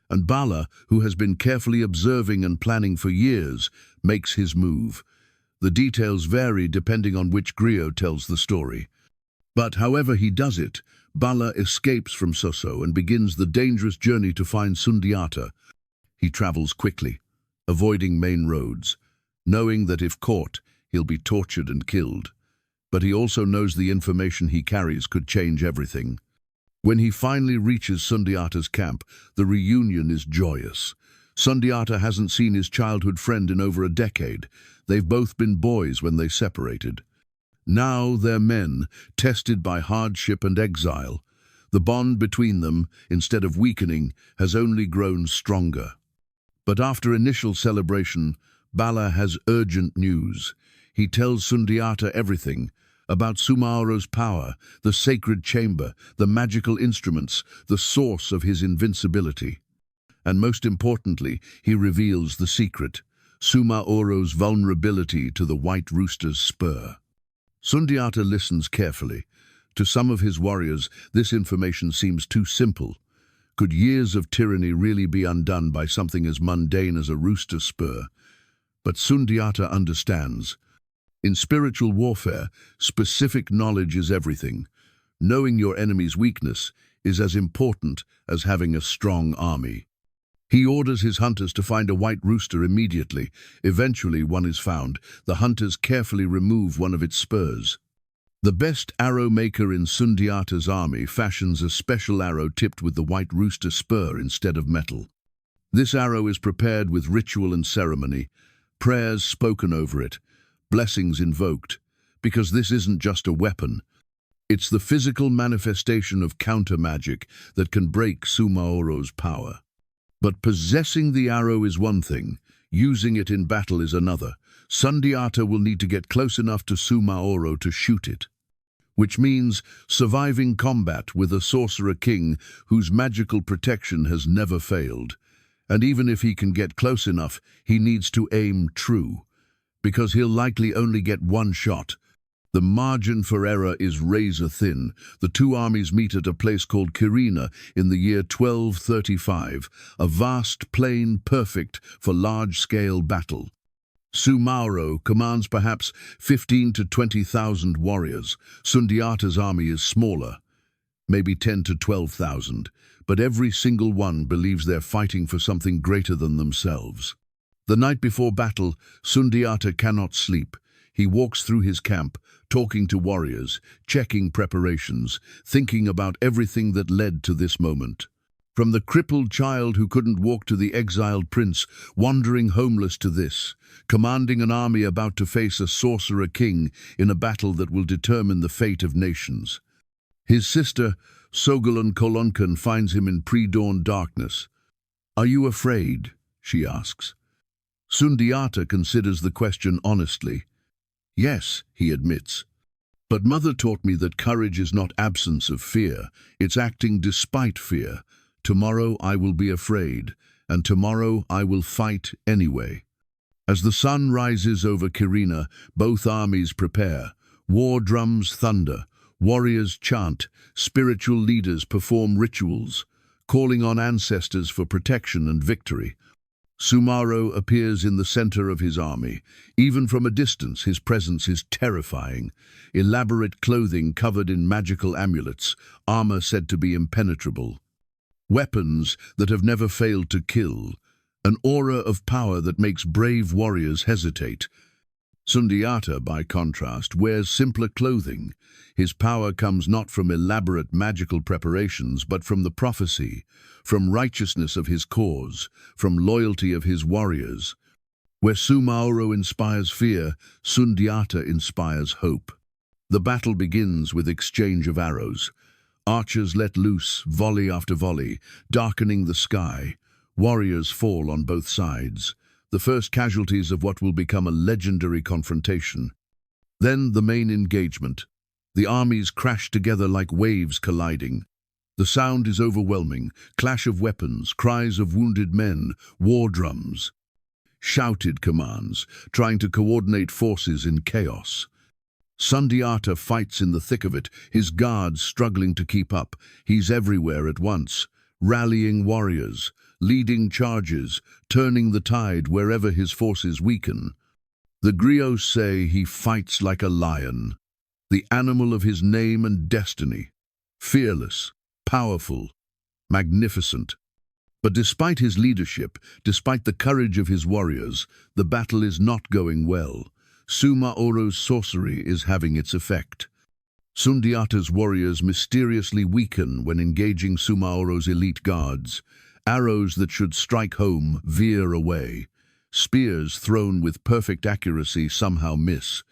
and Bala, who has been carefully observing and planning for years, makes his move. The details vary depending on which griot tells the story. But however he does it, Bala escapes from Soso and begins the dangerous journey to find Sundiata. He travels quickly, avoiding main roads, knowing that if caught, he'll be tortured and killed. But he also knows the information he carries could change everything. When he finally reaches Sundiata's camp, the reunion is joyous. Sundiata hasn't seen his childhood friend in over a decade. They've both been boys when they separated. Now they're men, tested by hardship and exile. The bond between them, instead of weakening, has only grown stronger. But after initial celebration, Bala has urgent news. He tells Sundiata everything about Sumaoro's power, the sacred chamber, the magical instruments, the source of his invincibility. And most importantly, he reveals the secret, Sumaoro's vulnerability to the white rooster's spur. Sundiata listens carefully. To some of his warriors, this information seems too simple. Could years of tyranny really be undone by something as mundane as a rooster spur? But Sundiata understands. In spiritual warfare, specific knowledge is everything. Knowing your enemy's weakness is as important as having a strong army. He orders his hunters to find a white rooster immediately. Eventually, one is found. The hunters carefully remove one of its spurs. The best arrow maker in Sundiata's army fashions a special arrow tipped with the white rooster spur instead of metal. This arrow is prepared with ritual and ceremony, prayers spoken over it, blessings invoked, because this isn't just a weapon. It's the physical manifestation of counter-magic that can break Sumaoro's power. But possessing the arrow is one thing, using it in battle is another. Sundiata will need to get close enough to Sumaoro to shoot it, which means surviving combat with a sorcerer king whose magical protection has never failed. And even if he can get close enough, he needs to aim true, because he'll likely only get one shot. The margin for error is razor thin. The two armies meet at a place called Karina in the year 1235, a vast plain perfect for large-scale battle. Sumaoro commands perhaps 15 to 20,000 warriors. Sundiata's army is smaller, maybe 10 to 12,000, but every single one believes they're fighting for something greater than themselves. The night before battle, Sundiata cannot sleep. He walks through his camp, talking to warriors, checking preparations, thinking about everything that led to this moment. From the crippled child who couldn't walk to the exiled prince, wandering homeless to this, commanding an army about to face a sorcerer king in a battle that will determine the fate of nations. His sister, Sogolon, finds him in pre-dawn darkness. "Are you afraid?" she asks. Sundiata considers the question honestly. "Yes," he admits. "But Mother taught me that courage is not absence of fear, it's acting despite fear. Tomorrow I will be afraid, and tomorrow I will fight anyway." As the sun rises over Karina, both armies prepare. War drums thunder, warriors chant, spiritual leaders perform rituals, calling on ancestors for protection and victory. Sumaoro appears in the center of his army. Even from a distance, his presence is terrifying. Elaborate clothing covered in magical amulets, armor said to be impenetrable. Weapons that have never failed to kill. An aura of power that makes brave warriors hesitate. Sundiata, by contrast, wears simpler clothing. His power comes not from elaborate magical preparations, but from the prophecy, from righteousness of his cause, from loyalty of his warriors. Where Sumaoro inspires fear, Sundiata inspires hope. The battle begins with exchange of arrows. Archers let loose, volley after volley, darkening the sky. Warriors fall on both sides, the first casualties of what will become a legendary confrontation. Then the main engagement. The armies crash together like waves colliding. The sound is overwhelming, clash of weapons, cries of wounded men, war drums. Shouted commands, trying to coordinate forces in chaos. Sundiata fights in the thick of it, his guards struggling to keep up. He's everywhere at once, rallying warriors, leading charges, turning the tide wherever his forces weaken. The Griots say he fights like a lion, the animal of his name and destiny, fearless, powerful, magnificent. But despite his leadership, despite the courage of his warriors, the battle is not going well. Sumaoro's sorcery is having its effect. Sundiata's warriors mysteriously weaken when engaging Sumaoro's elite guards. Arrows that should strike home veer away. Spears thrown with perfect accuracy somehow miss.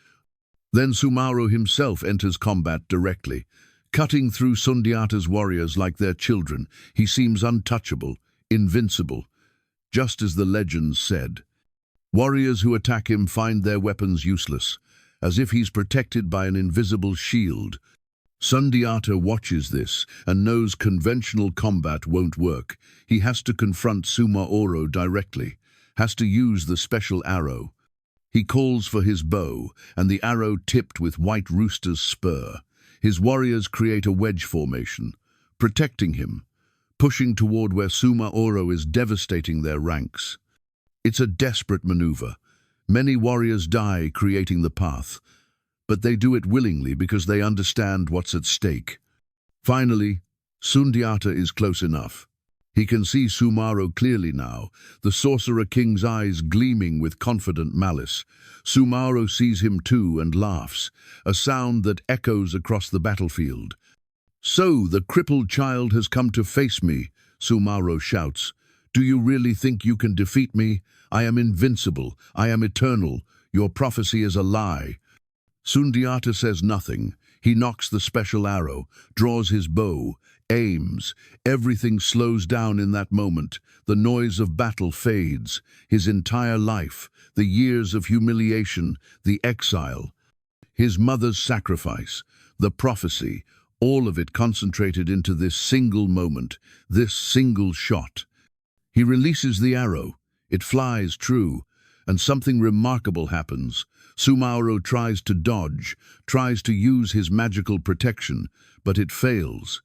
Then Sumaoro himself enters combat directly. Cutting through Sundiata's warriors like their children, he seems untouchable, invincible, just as the legends said. Warriors who attack him find their weapons useless, as if he's protected by an invisible shield. Sundiata watches this and knows conventional combat won't work. He has to confront Sumaoro directly, has to use the special arrow. He calls for his bow, and the arrow tipped with white rooster's spur. His warriors create a wedge formation, protecting him, pushing toward where Sumaoro is devastating their ranks. It's a desperate maneuver. Many warriors die creating the path, but they do it willingly because they understand what's at stake. Finally, Sundiata is close enough. He can see Sumaoro clearly now, the sorcerer king's eyes gleaming with confident malice. Sumaoro sees him too and laughs, a sound that echoes across the battlefield. "So, the crippled child has come to face me," Sumaoro shouts. "Do you really think you can defeat me? I am invincible. I am eternal. Your prophecy is a lie." Sundiata says nothing. He nocks the special arrow, draws his bow, aims. Everything slows down in that moment. The noise of battle fades. His entire life, the years of humiliation, the exile, his mother's sacrifice, the prophecy, all of it concentrated into this single moment, this single shot. He releases the arrow. It flies true, and something remarkable happens. Sumaoro tries to dodge, tries to use his magical protection, but it fails.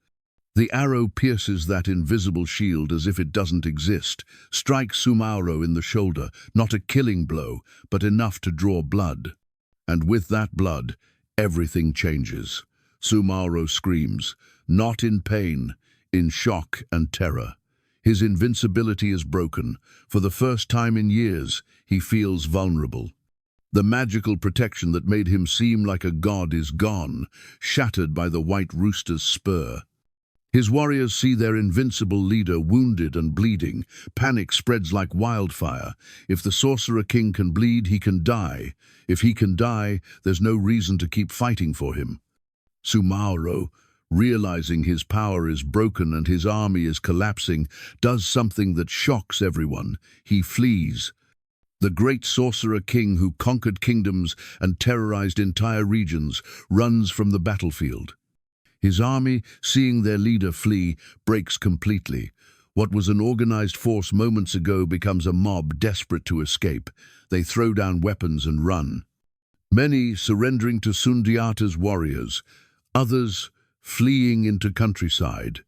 The arrow pierces that invisible shield as if it doesn't exist, strikes Sumaoro in the shoulder, not a killing blow, but enough to draw blood. And with that blood, everything changes. Sumaoro screams, not in pain, in shock and terror. His invincibility is broken. For the first time in years, he feels vulnerable. The magical protection that made him seem like a god is gone, shattered by the white rooster's spur. His warriors see their invincible leader wounded and bleeding. Panic spreads like wildfire. If the sorcerer king can bleed, he can die. If he can die, there's no reason to keep fighting for him. Sumaoro, realizing his power is broken and his army is collapsing, does something that shocks everyone. He flees. The great sorcerer king who conquered kingdoms and terrorized entire regions runs from the battlefield. His army, seeing their leader flee, breaks completely. What was an organized force moments ago becomes a mob desperate to escape. They throw down weapons and run. Many surrendering to Sundiata's warriors, others fleeing into countryside.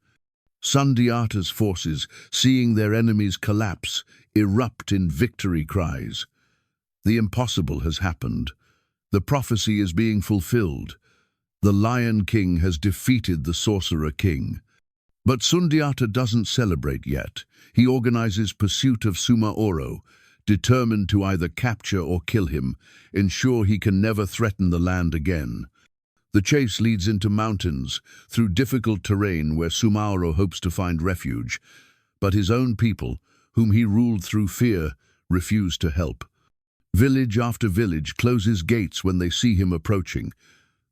Sundiata's forces, seeing their enemies collapse, erupt in victory cries. The impossible has happened. The prophecy is being fulfilled. The Lion King has defeated the Sorcerer King. But Sundiata doesn't celebrate yet. He organizes pursuit of Sumaoro, determined to either capture or kill him, ensure he can never threaten the land again. The chase leads into mountains, through difficult terrain where Sumaoro hopes to find refuge. But his own people, whom he ruled through fear, refuse to help. Village after village closes gates when they see him approaching.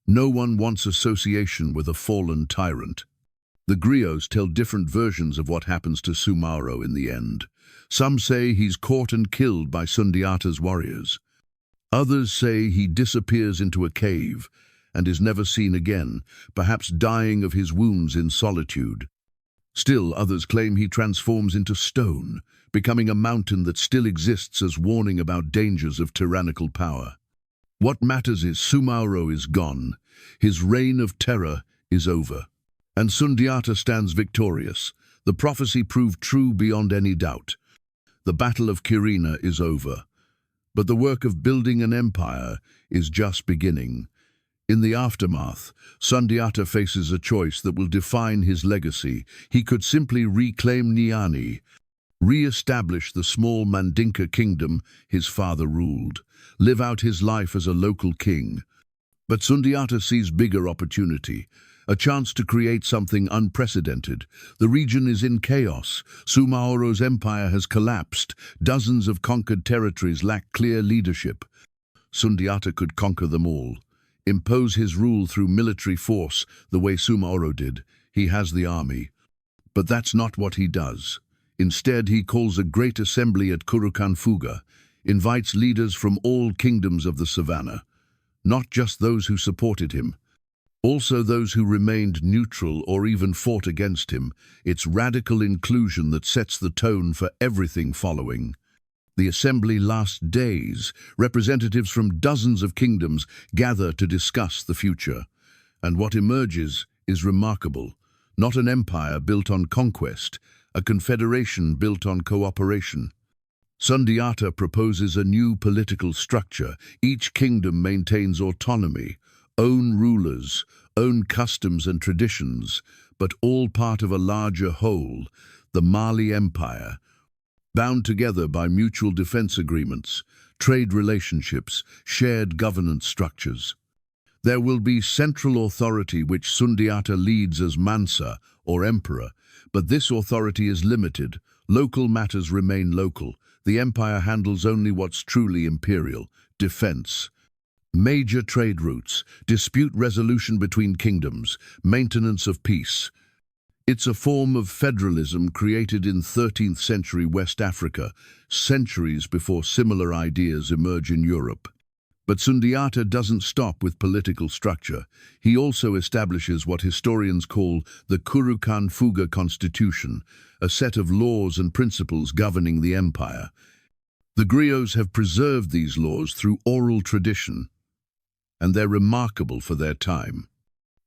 No one wants association with a fallen tyrant. The Griots tell different versions of what happens to Sumaoro in the end. Some say he's caught and killed by Sundiata's warriors. Others say he disappears into a cave and is never seen again, perhaps dying of his wounds in solitude. Still, others claim he transforms into stone, becoming a mountain that still exists as warning about dangers of tyrannical power. What matters is Sumaoro is gone. His reign of terror is over. And Sundiata stands victorious, The prophecy proved true beyond any doubt. The Battle of Karina is over, but the work of building an empire is just beginning. In the aftermath, Sundiata faces a choice that will define his legacy. He could simply reclaim Niani, re-establish the small Mandinka kingdom his father ruled, live out his life as a local king. But Sundiata sees bigger opportunity, a chance to create something unprecedented. The region is in chaos. Sumaoro's empire has collapsed. Dozens of conquered territories lack clear leadership. Sundiata could conquer them all, impose his rule through military force the way Sumaoro did. He has the army. But that's not what he does. Instead, he calls a great assembly at Kurukan, invites leaders from all kingdoms of the savannah, not just those who supported him, also those who remained neutral or even fought against him. It's radical inclusion that sets the tone for everything following. The assembly lasts days. Representatives from dozens of kingdoms gather to discuss the future. And what emerges is remarkable. Not an empire built on conquest, a confederation built on cooperation. Sundiata proposes a new political structure. Each kingdom maintains autonomy, own rulers, own customs and traditions, but all part of a larger whole, the Mali Empire, bound together by mutual defense agreements, trade relationships, shared governance structures. There will be central authority which Sundiata leads as Mansa, or emperor, but this authority is limited. Local matters remain local. The empire handles only what's truly imperial: defense. Major trade routes, dispute resolution between kingdoms, maintenance of peace. It's a form of federalism created in 13th century West Africa, centuries before similar ideas emerge in Europe. But Sundiata doesn't stop with political structure. He also establishes what historians call the Kurukan Constitution, a set of laws and principles governing the empire. The Griots have preserved these laws through oral tradition, and they're remarkable for their time.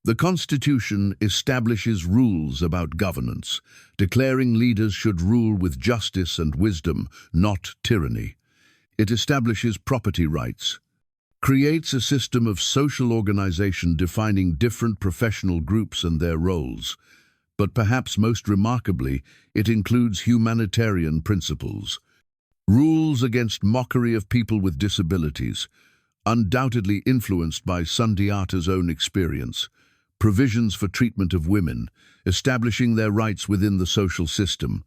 The Constitution establishes rules about governance, declaring leaders should rule with justice and wisdom, not tyranny. It establishes property rights, creates a system of social organization defining different professional groups and their roles. But perhaps most remarkably, it includes humanitarian principles. Rules against mockery of people with disabilities, undoubtedly influenced by Sundiata's own experience. Provisions for treatment of women, establishing their rights within the social system.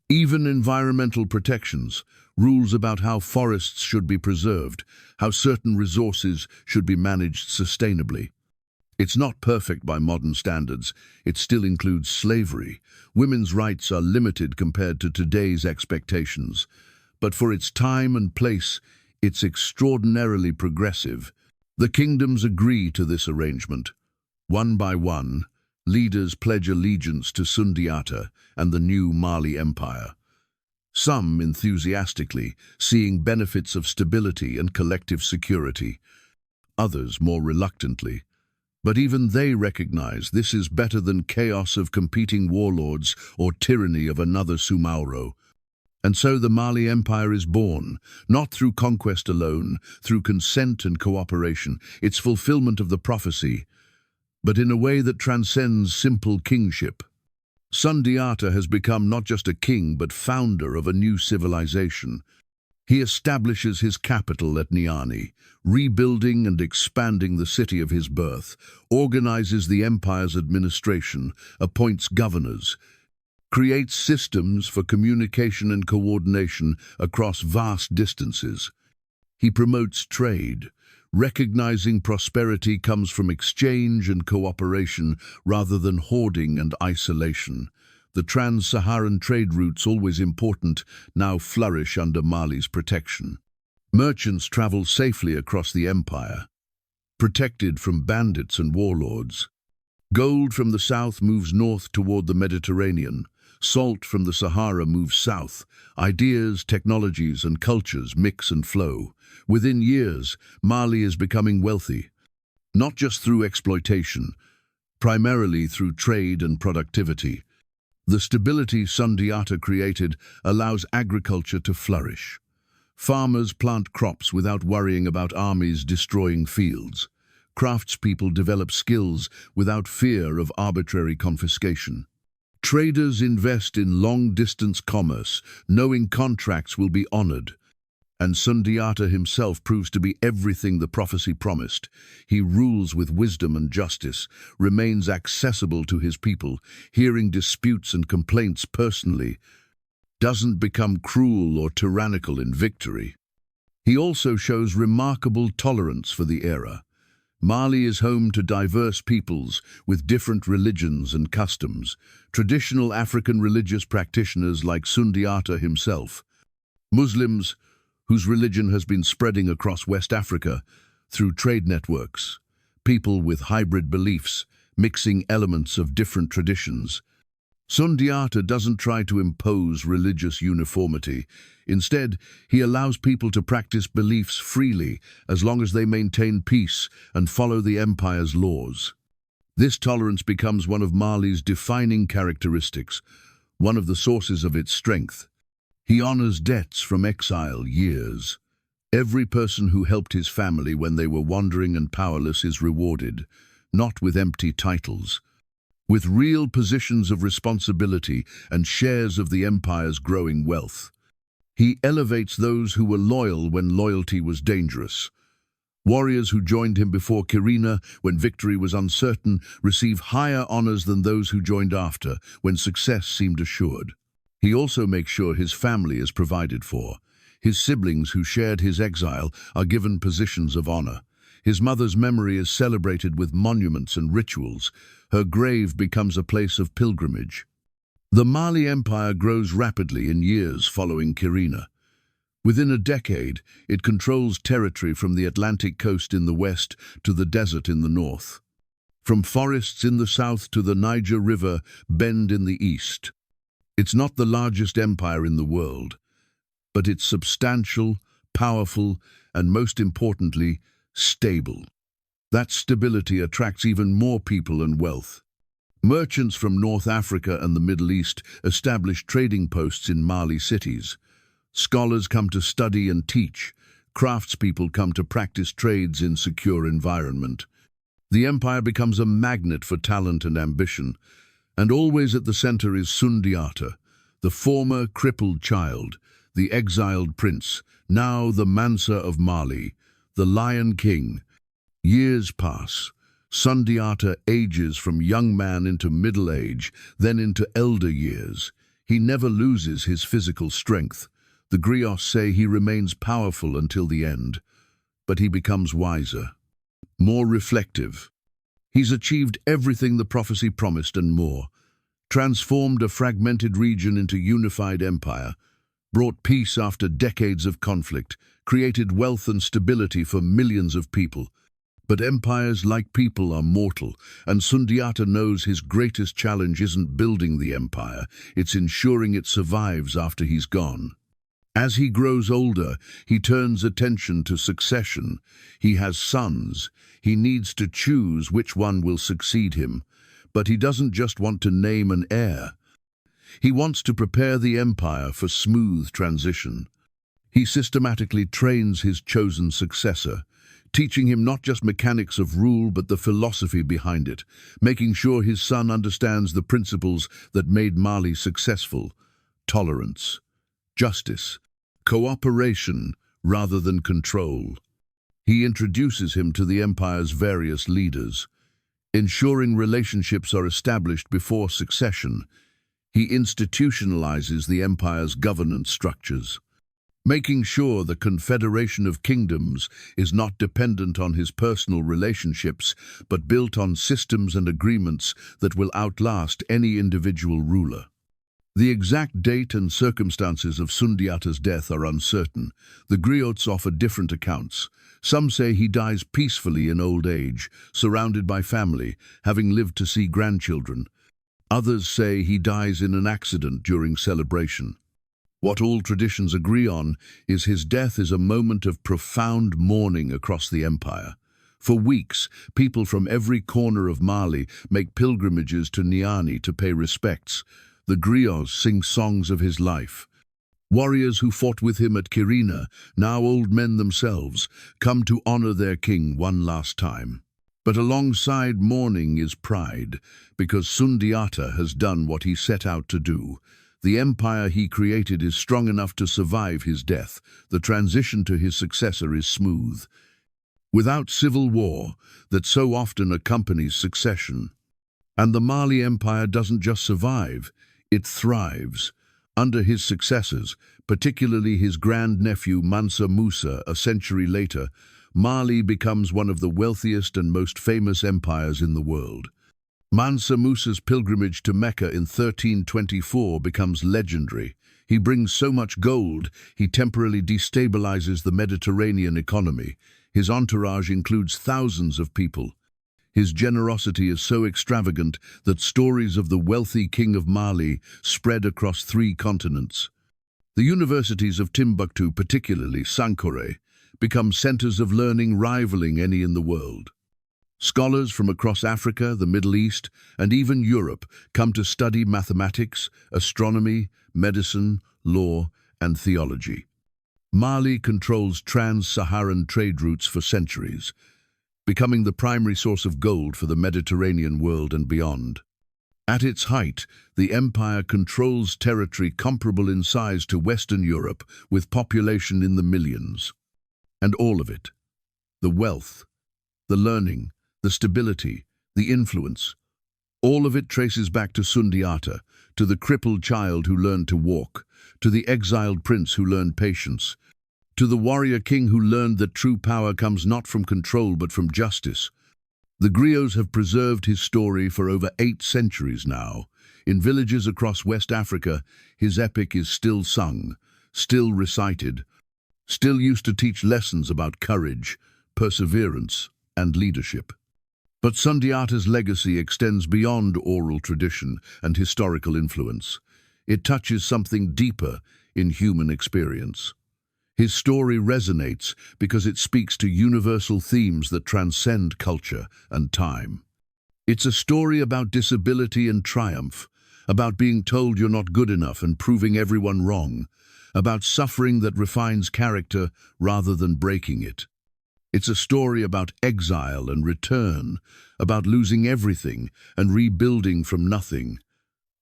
Even environmental protections, rules about how forests should be preserved, how certain resources should be managed sustainably. It's not perfect by modern standards. It still includes slavery. Women's rights are limited compared to today's expectations. But for its time and place, it's extraordinarily progressive. The kingdoms agree to this arrangement. One by one, leaders pledge allegiance to Sundiata and the new Mali Empire. Some enthusiastically, seeing benefits of stability and collective security. Others more reluctantly. But even they recognize this is better than chaos of competing warlords or tyranny of another Sumaoro. And so the Mali Empire is born, not through conquest alone, through consent and cooperation, its fulfillment of the prophecy, but in a way that transcends simple kingship. Sundiata has become not just a king, but founder of a new civilization. He establishes his capital at Niani, rebuilding and expanding the city of his birth, organizes the empire's administration, appoints governors, creates systems for communication and coordination across vast distances. He promotes trade, recognizing prosperity comes from exchange and cooperation rather than hoarding and isolation. The trans-Saharan trade routes, always important, now flourish under Mali's protection. Merchants travel safely across the empire, protected from bandits and warlords. Gold from the south moves north toward the Mediterranean. Salt from the Sahara moves south. Ideas, technologies, and cultures mix and flow. Within years, Mali is becoming wealthy, not just through exploitation, primarily through trade and productivity. The stability Sundiata created allows agriculture to flourish. Farmers plant crops without worrying about armies destroying fields. Craftspeople develop skills without fear of arbitrary confiscation. Traders invest in long-distance commerce, knowing contracts will be honored. And Sundiata himself proves to be everything the prophecy promised. He rules with wisdom and justice, remains accessible to his people, hearing disputes and complaints personally, doesn't become cruel or tyrannical in victory. He also shows remarkable tolerance for the era. Mali is home to diverse peoples with different religions and customs, traditional African religious practitioners like Sundiata himself, Muslims, whose religion has been spreading across West Africa through trade networks, people with hybrid beliefs, mixing elements of different traditions. Sundiata doesn't try to impose religious uniformity. Instead, he allows people to practice beliefs freely as long as they maintain peace and follow the empire's laws. This tolerance becomes one of Mali's defining characteristics, one of the sources of its strength. He honors debts from exile years. Every person who helped his family when they were wandering and powerless is rewarded, not with empty titles, with real positions of responsibility and shares of the empire's growing wealth. He elevates those who were loyal when loyalty was dangerous. Warriors who joined him before Karina, when victory was uncertain, receive higher honors than those who joined after, when success seemed assured. He also makes sure his family is provided for. His siblings who shared his exile are given positions of honor. His mother's memory is celebrated with monuments and rituals. Her grave becomes a place of pilgrimage. The Mali Empire grows rapidly in years following Karina. Within a decade, it controls territory from the Atlantic coast in the west to the desert in the north, from forests in the south to the Niger River bend in the east. It's not the largest empire in the world, but it's substantial, powerful, and most importantly, stable. That stability attracts even more people and wealth. Merchants from North Africa and the Middle East establish trading posts in Mali cities. Scholars come to study and teach. Craftspeople come to practice trades in secure environment. The empire becomes a magnet for talent and ambition. And always at the center is Sundiata, the former crippled child, the exiled prince, now the Mansa of Mali, the Lion King. Years pass. Sundiata ages from young man into middle age, then into elder years. He never loses his physical strength. The Griots say he remains powerful until the end, but he becomes wiser, more reflective. He's achieved everything the prophecy promised and more, transformed a fragmented region into unified empire, brought peace after decades of conflict, created wealth and stability for millions of people. But empires, like people, are mortal, and Sundiata knows his greatest challenge isn't building the empire, it's ensuring it survives after he's gone. As he grows older, he turns attention to succession. He has sons. He needs to choose which one will succeed him. But he doesn't just want to name an heir. He wants to prepare the empire for smooth transition. He systematically trains his chosen successor, teaching him not just mechanics of rule but the philosophy behind it, making sure his son understands the principles that made Mali successful: tolerance, justice, cooperation rather than control. He introduces him to the empire's various leaders, ensuring relationships are established before succession. He institutionalizes the empire's governance structures, making sure the Confederation of Kingdoms is not dependent on his personal relationships, but built on systems and agreements that will outlast any individual ruler. The exact date and circumstances of Sundiata's death are uncertain. The Griots offer different accounts. Some say he dies peacefully in old age, surrounded by family, having lived to see grandchildren. Others say he dies in an accident during celebration. What all traditions agree on is his death is a moment of profound mourning across the empire. For weeks, people from every corner of Mali make pilgrimages to Niani to pay respects. The griots sing songs of his life. Warriors who fought with him at Karina, now old men themselves, come to honor their king one last time. But alongside mourning is pride, because Sundiata has done what he set out to do. The empire he created is strong enough to survive his death. The transition to his successor is smooth. Without civil war that so often accompanies succession. And the Mali Empire doesn't just survive, it thrives. Under his successors, particularly his grandnephew Mansa Musa a century later, Mali becomes one of the wealthiest and most famous empires in the world. Mansa Musa's pilgrimage to Mecca in 1324 becomes legendary. He brings so much gold, he temporarily destabilizes the Mediterranean economy. His entourage includes thousands of people. His generosity is so extravagant that stories of the wealthy king of Mali spread across 3 continents. The universities of Timbuktu, particularly Sankore, become centers of learning rivaling any in the world. Scholars from across Africa, the Middle East, and even Europe come to study mathematics, astronomy, medicine, law, and theology. Mali controls trans-Saharan trade routes for centuries, becoming the primary source of gold for the Mediterranean world and beyond. At its height, the empire controls territory comparable in size to Western Europe, with population in the millions. And all of it, the wealth, the learning, the stability, the influence, all of it traces back to Sundiata, to the crippled child who learned to walk, to the exiled prince who learned patience, to the warrior king who learned that true power comes not from control but from justice. The griots have preserved his story for over 8 centuries now. In villages across West Africa, his epic is still sung, still recited, still used to teach lessons about courage, perseverance, and leadership. But Sundiata's legacy extends beyond oral tradition and historical influence. It touches something deeper in human experience. His story resonates because it speaks to universal themes that transcend culture and time. It's a story about disability and triumph, about being told you're not good enough and proving everyone wrong, about suffering that refines character rather than breaking it. It's a story about exile and return, about losing everything and rebuilding from nothing,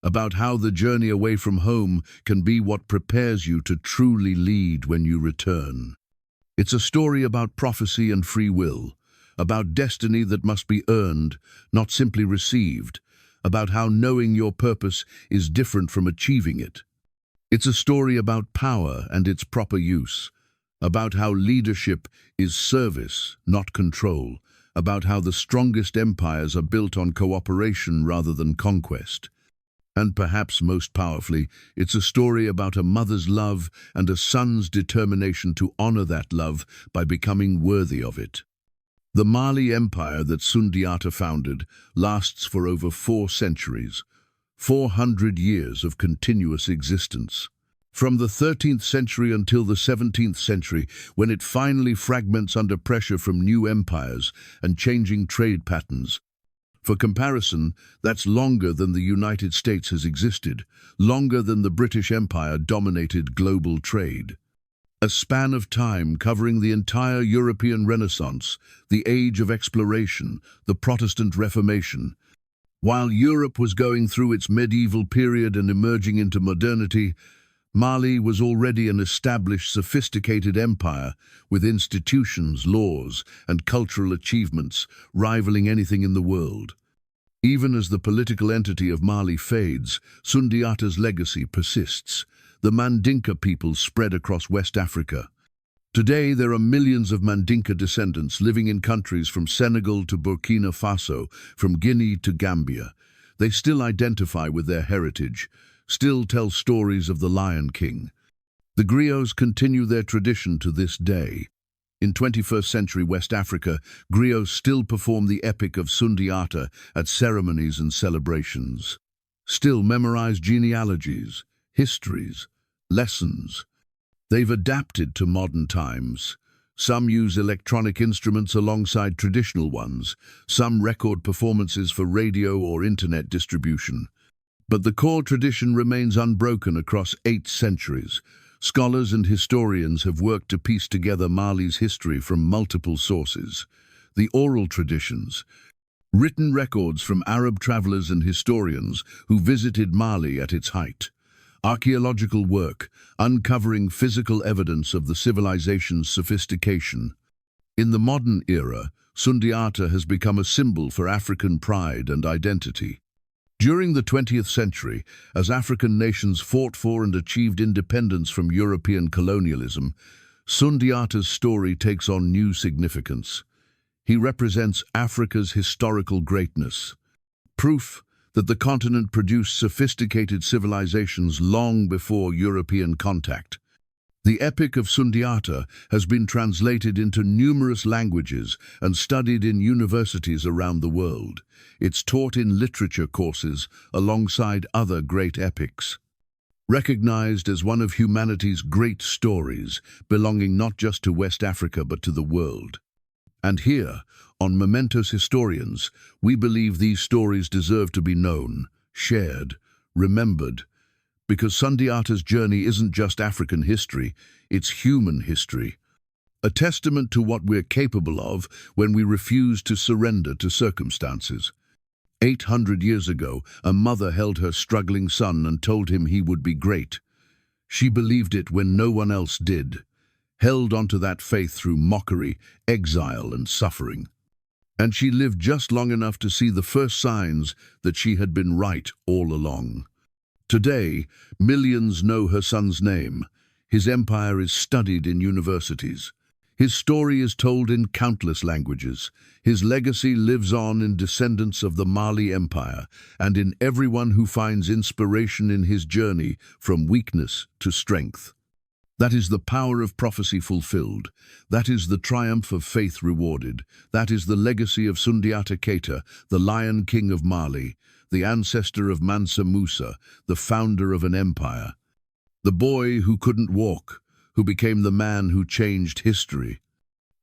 about how the journey away from home can be what prepares you to truly lead when you return. It's a story about prophecy and free will, about destiny that must be earned, not simply received, about how knowing your purpose is different from achieving it. It's a story about power and its proper use, about how leadership is service, not control, about how the strongest empires are built on cooperation rather than conquest. And perhaps most powerfully, it's a story about a mother's love and a son's determination to honor that love by becoming worthy of it. The Mali Empire that Sundiata founded lasts for over 4 centuries, 400 years of continuous existence. From the 13th century until the 17th century, when it finally fragments under pressure from new empires and changing trade patterns. For comparison, that's longer than the United States has existed, longer than the British Empire dominated global trade. A span of time covering the entire European Renaissance, the Age of Exploration, the Protestant Reformation. While Europe was going through its medieval period and emerging into modernity, Mali was already an established, sophisticated empire with institutions, laws, and cultural achievements rivaling anything in the world. Even as the political entity of Mali fades, Sundiata's legacy persists. The Mandinka peoples spread across West Africa. Today, there are millions of Mandinka descendants living in countries from Senegal to Burkina Faso, from Guinea to Gambia. They still identify with their heritage, still tell stories of the Lion King. The griots continue their tradition to this day. In 21st century West Africa, griots still perform the epic of Sundiata at ceremonies and celebrations. Still memorize genealogies, histories, lessons. They've adapted to modern times. Some use electronic instruments alongside traditional ones. Some record performances for radio or internet distribution. But the core tradition remains unbroken across 8 centuries. Scholars and historians have worked to piece together Mali's history from multiple sources. The oral traditions, written records from Arab travelers and historians who visited Mali at its height. Archaeological work, uncovering physical evidence of the civilization's sophistication. In the modern era, Sundiata has become a symbol for African pride and identity. During the 20th century, as African nations fought for and achieved independence from European colonialism, Sundiata's story takes on new significance. He represents Africa's historical greatness, proof that the continent produced sophisticated civilizations long before European contact. The Epic of Sundiata has been translated into numerous languages and studied in universities around the world. It's taught in literature courses alongside other great epics. Recognized as one of humanity's great stories, belonging not just to West Africa but to the world. And here, on Mementos Historians, we believe these stories deserve to be known, shared, remembered, because Sundiata's journey isn't just African history, it's human history. A testament to what we're capable of when we refuse to surrender to circumstances. 800 years ago, a mother held her struggling son and told him he would be great. She believed it when no one else did, held onto that faith through mockery, exile, and suffering. And she lived just long enough to see the first signs that she had been right all along. Today, millions know her son's name. His empire is studied in universities. His story is told in countless languages. His legacy lives on in descendants of the Mali Empire and in everyone who finds inspiration in his journey from weakness to strength. That is the power of prophecy fulfilled. That is the triumph of faith rewarded. That is the legacy of Sundiata Keita, the Lion King of Mali, the ancestor of Mansa Musa, the founder of an empire. The boy who couldn't walk, who became the man who changed history.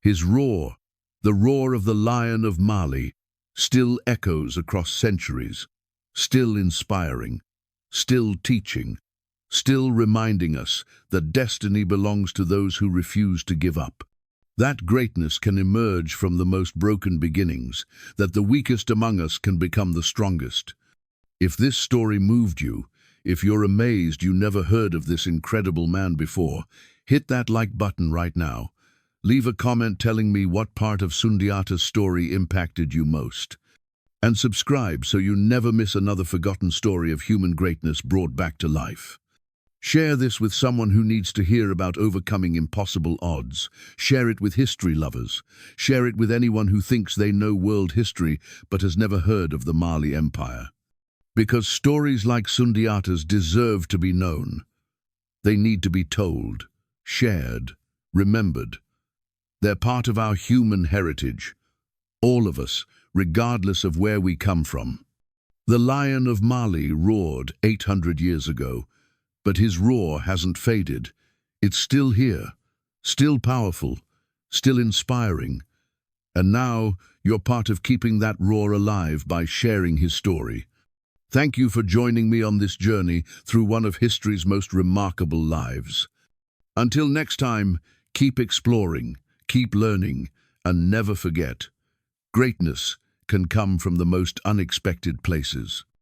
His roar, the roar of the Lion of Mali, still echoes across centuries, still inspiring, still teaching, still reminding us that destiny belongs to those who refuse to give up. That greatness can emerge from the most broken beginnings, that the weakest among us can become the strongest. If this story moved you, if you're amazed you never heard of this incredible man before, hit that like button right now. Leave a comment telling me what part of Sundiata's story impacted you most. And subscribe so you never miss another forgotten story of human greatness brought back to life. Share this with someone who needs to hear about overcoming impossible odds. Share it with history lovers. Share it with anyone who thinks they know world history but has never heard of the Mali Empire. Because stories like Sundiata's deserve to be known. They need to be told, shared, remembered. They're part of our human heritage. All of us, regardless of where we come from. The Lion of Mali roared 800 years ago. But his roar hasn't faded. It's still here, still powerful, still inspiring. And now, you're part of keeping that roar alive by sharing his story. Thank you for joining me on this journey through one of history's most remarkable lives. Until next time, keep exploring, keep learning, and never forget, greatness can come from the most unexpected places.